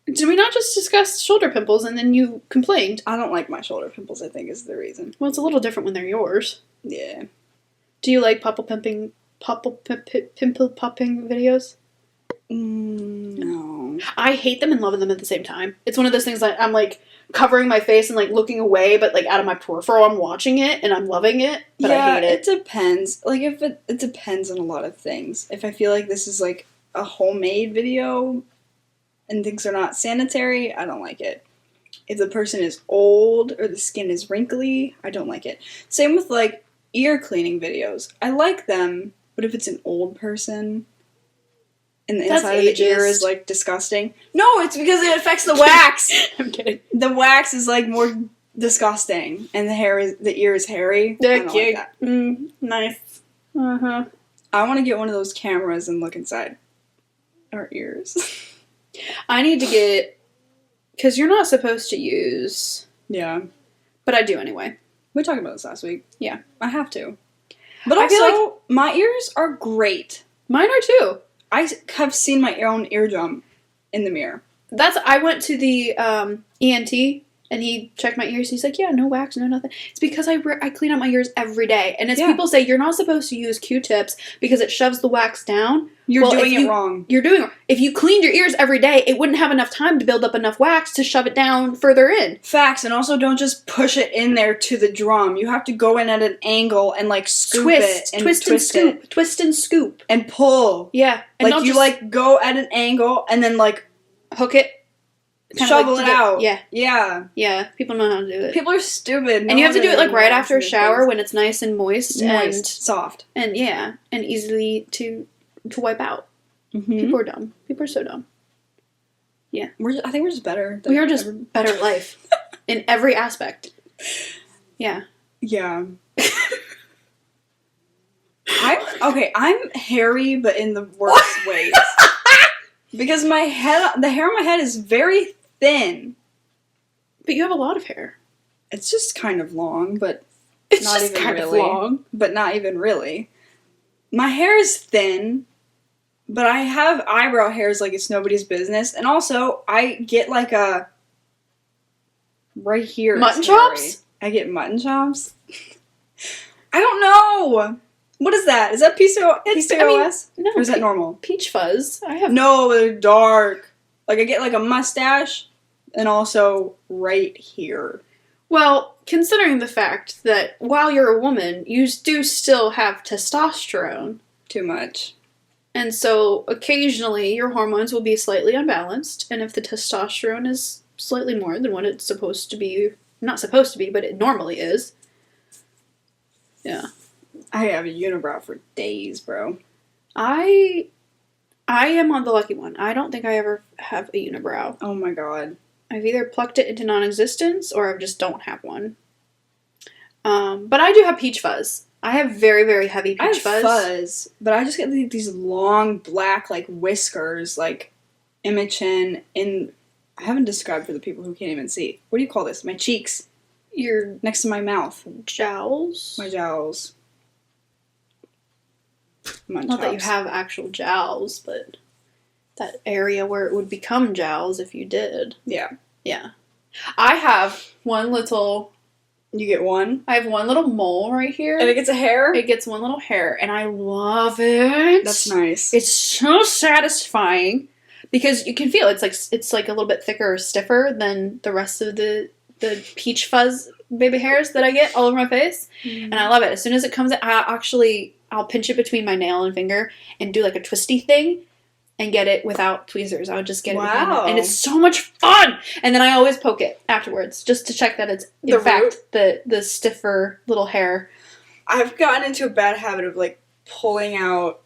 Did we not just discuss shoulder pimples, and then you complained? I don't like my shoulder pimples, I think is the reason. Well, it's a little different when they're yours. Yeah. Do you like pimple popping videos? No. I hate them and love them at the same time. It's one of those things that I'm like covering my face and like looking away, but like out of my peripheral, I'm watching it and I'm loving it, but yeah, I hate it. It depends. Like, if it depends on a lot of things. If I feel like this is like a homemade video and things are not sanitary, I don't like it. If the person is old or the skin is wrinkly, I don't like it. Same with like ear cleaning videos. I like them, but if it's an old person and the That's inside of the ear ageist. is like disgusting. No, it's because it affects the wax. I'm kidding. The wax is like more disgusting, and the ear is hairy. I don't like that. Nice. Uh-huh. I want to get one of those cameras and look inside our ears. I need to get, because you're not supposed to use, Yeah. but I do anyway. We talked about this last week. Yeah. I have to. But I also, feel my ears are great. Mine are too. I have seen my own eardrum in the mirror. I went to the ENT and he checked my ears. He's like, yeah, no wax, no nothing. It's because I clean out my ears every day. And as people say, you're not supposed to use Q-tips because it shoves the wax down. You're doing it wrong. You're doing it. If you cleaned your ears every day, it wouldn't have enough time to build up enough wax to shove it down further in. Facts, and also don't just push it in there to the drum. You have to go in at an angle and like scoop it and twist and scoop. it. Twist and scoop. And pull. Yeah. And Like you like go at an angle and then like hook it. Shovel it out. Yeah. Yeah. Yeah. People know how to do it. People are stupid. And you have to do it like right after a shower when it's nice and moist. And soft. And yeah. And easily to wipe out. Mm-hmm. People are dumb. People are so dumb. Yeah. I think we're just better. We are just better at life. In every aspect. Yeah. Yeah. I'm hairy, but in the worst ways. Because the hair on my head is very thin. But you have a lot of hair. It's just kind of long, but It's not just even kind really. of long. But not even really. My hair is thin, but I have eyebrow hairs like it's nobody's business. And also, I get like a right here. Mutton chops? I get mutton chops. I don't know. What is that? Is that PCOS? No, or is that normal? Peach fuzz. I have No, they're dark. Like I get like a mustache, and also right here. Well, considering the fact that while you're a woman, you do still have testosterone. Too much. And so occasionally your hormones will be slightly unbalanced, and if the testosterone is slightly more than what it's supposed to be, not supposed to be, but it normally is. Yeah. I have a unibrow for days, bro. I am on the lucky one. I don't think I ever have a unibrow. Oh my god. I've either plucked it into non-existence or I just don't have one. But I do have peach fuzz. I have very, very heavy peach fuzz. But I just get these long black like whiskers, like in my chin, and I haven't described for the people who can't even see. What do you call this? My cheeks. Your next to my mouth. Jowls? My jowls. Not that you have actual jowls, but that area where it would become jowls if you did. Yeah. Yeah. I have one little... You get one? I have one little mole right here. And it gets a hair? It gets one little hair, and I love it. That's nice. It's so satisfying because you can feel it's like a little bit thicker or stiffer than the rest of the peach fuzz baby hairs that I get all over my face. And I love it. As soon as it comes out, I'll pinch it between my nail and finger and do like a twisty thing and get it without tweezers. I'll just get it behind it. And it's so much fun! And then I always poke it afterwards just to check that it's, in fact, the stiffer little hair. I've gotten into a bad habit of, like, pulling out,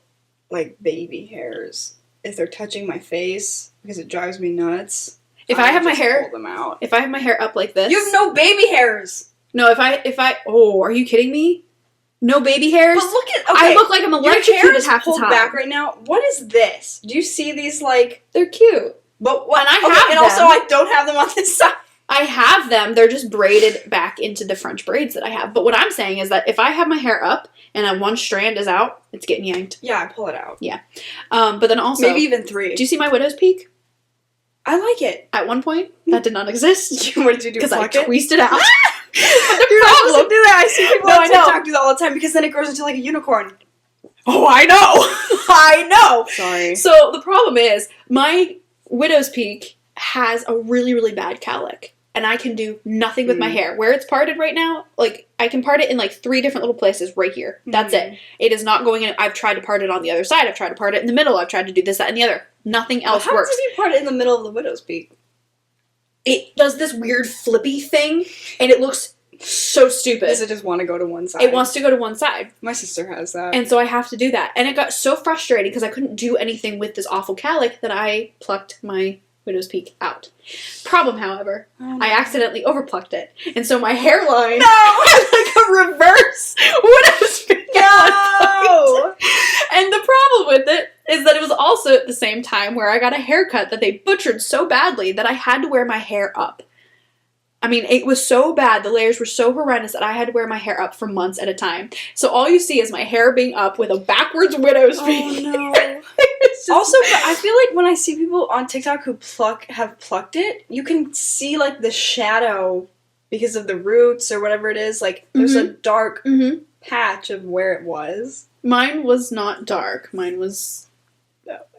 like, baby hairs if they're touching my face because it drives me nuts. If I have my hair... pull them out. If I have my hair up like this... You have no baby hairs! No, if I... Oh, are you kidding me? No baby hairs? But look at... Okay, I look like I'm electrocuted half the time. pulled back right now. What is this? Do you see these, like... They're cute. But what? And I have them. And also, I don't have them on this side. I have them. They're just braided back into the French braids that I have. But what I'm saying is that if I have my hair up and one strand is out, it's getting yanked. Yeah, I pull it out. Yeah. But then also... Maybe even 3. Do you see my widow's peak? I like it. At one point, that did not exist. What did you do? Because I tweezed it out. You're not supposed to do that. I see people on TikTok do that all the time because then it grows into like a unicorn. Oh, I know. I know. Sorry. So the problem is my widow's peak has a really, really bad cowlick. And I can do nothing with my hair. Where it's parted right now, like, I can part it in, like, 3 different little places right here. That's it. It is not going in. I've tried to part it on the other side. I've tried to part it in the middle. I've tried to do this, that, and the other. Nothing else works. How does you part it in the middle of the widow's peak? It does this weird flippy thing, and it looks so stupid. Does it just want to go to one side? It wants to go to one side. My sister has that. And so I have to do that. And it got so frustrating because I couldn't do anything with this awful cowlick that I plucked my widow's peak out. Problem, however, I accidentally overplucked it. And so my hairline had like a reverse widow's peak at one point. And the problem with it is that it was also at the same time where I got a haircut that they butchered so badly that I had to wear my hair up. I mean, it was so bad, the layers were so horrendous that I had to wear my hair up for months at a time. So all you see is my hair being up with a backwards widow's peak. Oh no. Also, but I feel like when I see people on TikTok who have plucked it, you can see like the shadow because of the roots or whatever it is. Like there's a dark patch of where it was. Mine was not dark. Mine was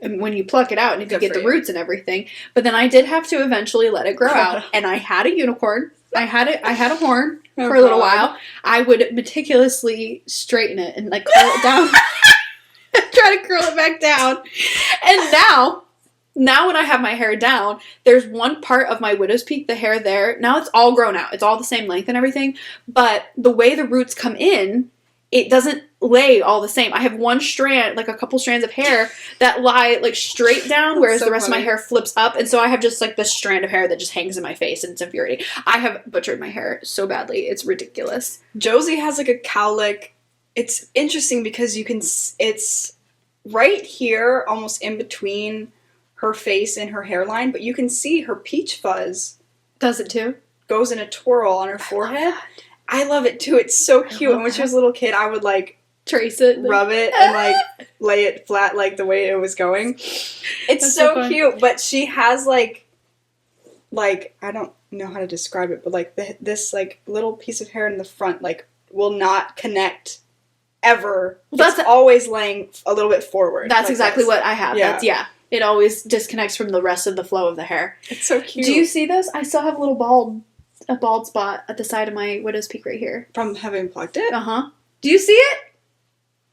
when you pluck it out and if you get the roots and everything. But then I did have to eventually let it grow out. And I had a unicorn. I had a horn for a little while. I would meticulously straighten it and like curl it down. Try to curl it back down. And now when I have my hair down, there's one part of my widow's peak, the hair there. Now it's all grown out. It's all the same length and everything. But the way the roots come in, it doesn't lay all the same. I have one strand, like a couple strands of hair that lie like straight down, whereas the rest of my hair flips up. And so I have just like this strand of hair that just hangs in my face and it's infuriating. I have butchered my hair so badly. It's ridiculous. Josie has like a cowlick. It's interesting because you can, it's right here, almost in between her face and her hairline, but you can see her peach fuzz. Does it too? Goes in a twirl on her forehead. I love it too. It's so cute. And when she was a little kid, I would like trace it, rub it, and like lay it flat like the way it was going. It's so cute, but she has like like, I don't know how to describe it, but like this like little piece of hair in the front like will not connect ever. Well, it's always laying a little bit forward. That's like exactly this. what I have. Yeah. It always disconnects from the rest of the flow of the hair. It's so cute. Do you see this? I still have a bald spot at the side of my widow's peak right here. From having plucked it? Uh-huh. Do you see it?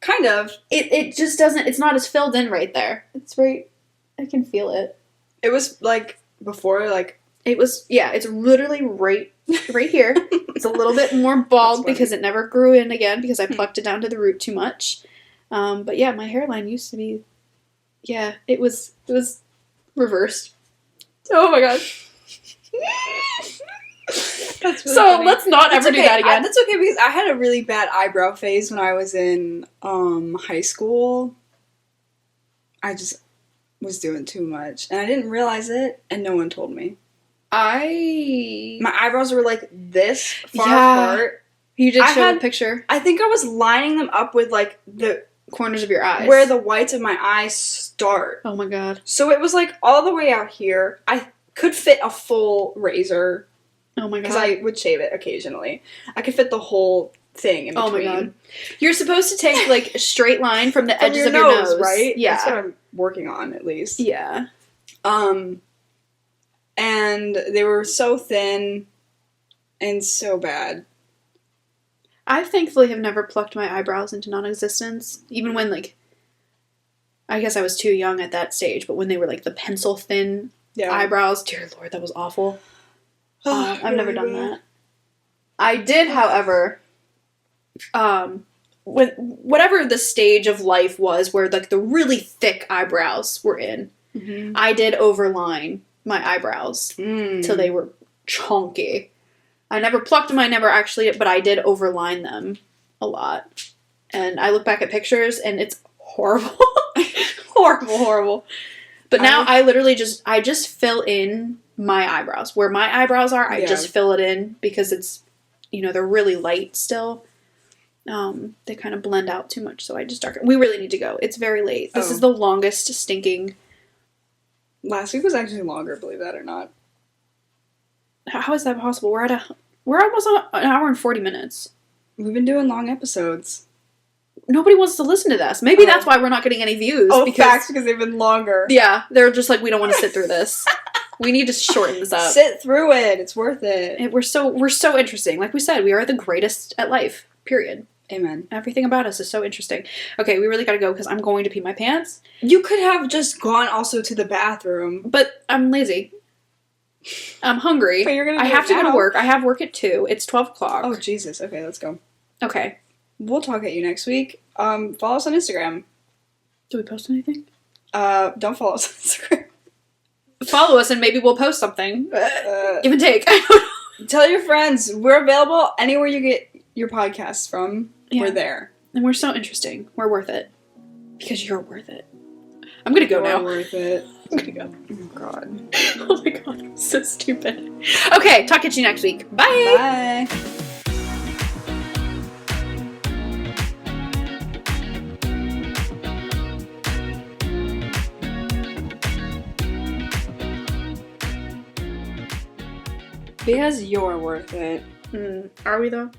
Kind of. It just doesn't, it's not as filled in right there. It's right, I can feel it. It was like before, like. It was, yeah, it's literally right here. It's a little bit more bald because it never grew in again because I plucked it down to the root too much. But yeah, my hairline used to be, yeah, it was reversed. Oh my gosh. That's really so funny. let's not ever do that again. That's okay because I had a really bad eyebrow phase when I was in high school. I just was doing too much and I didn't realize it and no one told me. My eyebrows were like this far apart. You did show a picture. I think I was lining them up with like the corners of your eyes. Where the whites of my eyes start. Oh my god. So it was like all the way out here. I could fit a full razor. Oh my god. Because I would shave it occasionally. I could fit the whole thing in between. Oh my god. You're supposed to take like a straight line from the edges of your nose, right? Yeah. That's what I'm working on at least. Yeah. And they were so thin and so bad. I thankfully have never plucked my eyebrows into non-existence. Even when, like, I guess I was too young at that stage, but when they were, like, the pencil-thin eyebrows, dear Lord, that was awful. I've never done that. I did, however, whatever the stage of life was where, like, the really thick eyebrows were in, I did overline my eyebrows till they were chunky. I never plucked them, but I did overline them a lot. And I look back at pictures and it's horrible. horrible. But now I literally just fill in my eyebrows. Where my eyebrows are, I just fill it in because it's, they're really light still. They kind of blend out too much, so I just darken. We really need to go. It's very late. This is the longest stinking. Last week was actually longer, believe that or not. How is that possible? We're almost an hour and 40 minutes. We've been doing long episodes. Nobody wants to listen to this. Maybe that's why we're not getting any views. Because they've been longer. Yeah, they're just like, we don't want to sit through this. We need to shorten this up. Sit through it. It's worth it. We're so interesting. Like we said, we are the greatest at life. Period. Amen. Everything about us is so interesting. Okay, we really gotta go because I'm going to pee my pants. You could have just gone also to the bathroom. But I'm lazy. I'm hungry. But you're gonna I have to go to work. I have work at 2. It's 12 o'clock. Oh, Jesus. Okay, let's go. Okay. We'll talk at you next week. Follow us on Instagram. Do we post anything? Don't follow us on Instagram. Follow us and maybe we'll post something. Give and take. I don't know. Tell your friends. We're available anywhere you get your podcasts from. Yeah. We're there. And we're so interesting. We're worth it. Because you're worth it. I'm gonna go now. Worth it. I'm gonna go. Oh, God. Oh my god, I'm so stupid. Okay, talk to you next week. Bye! Bye! Because you're worth it. Are we though?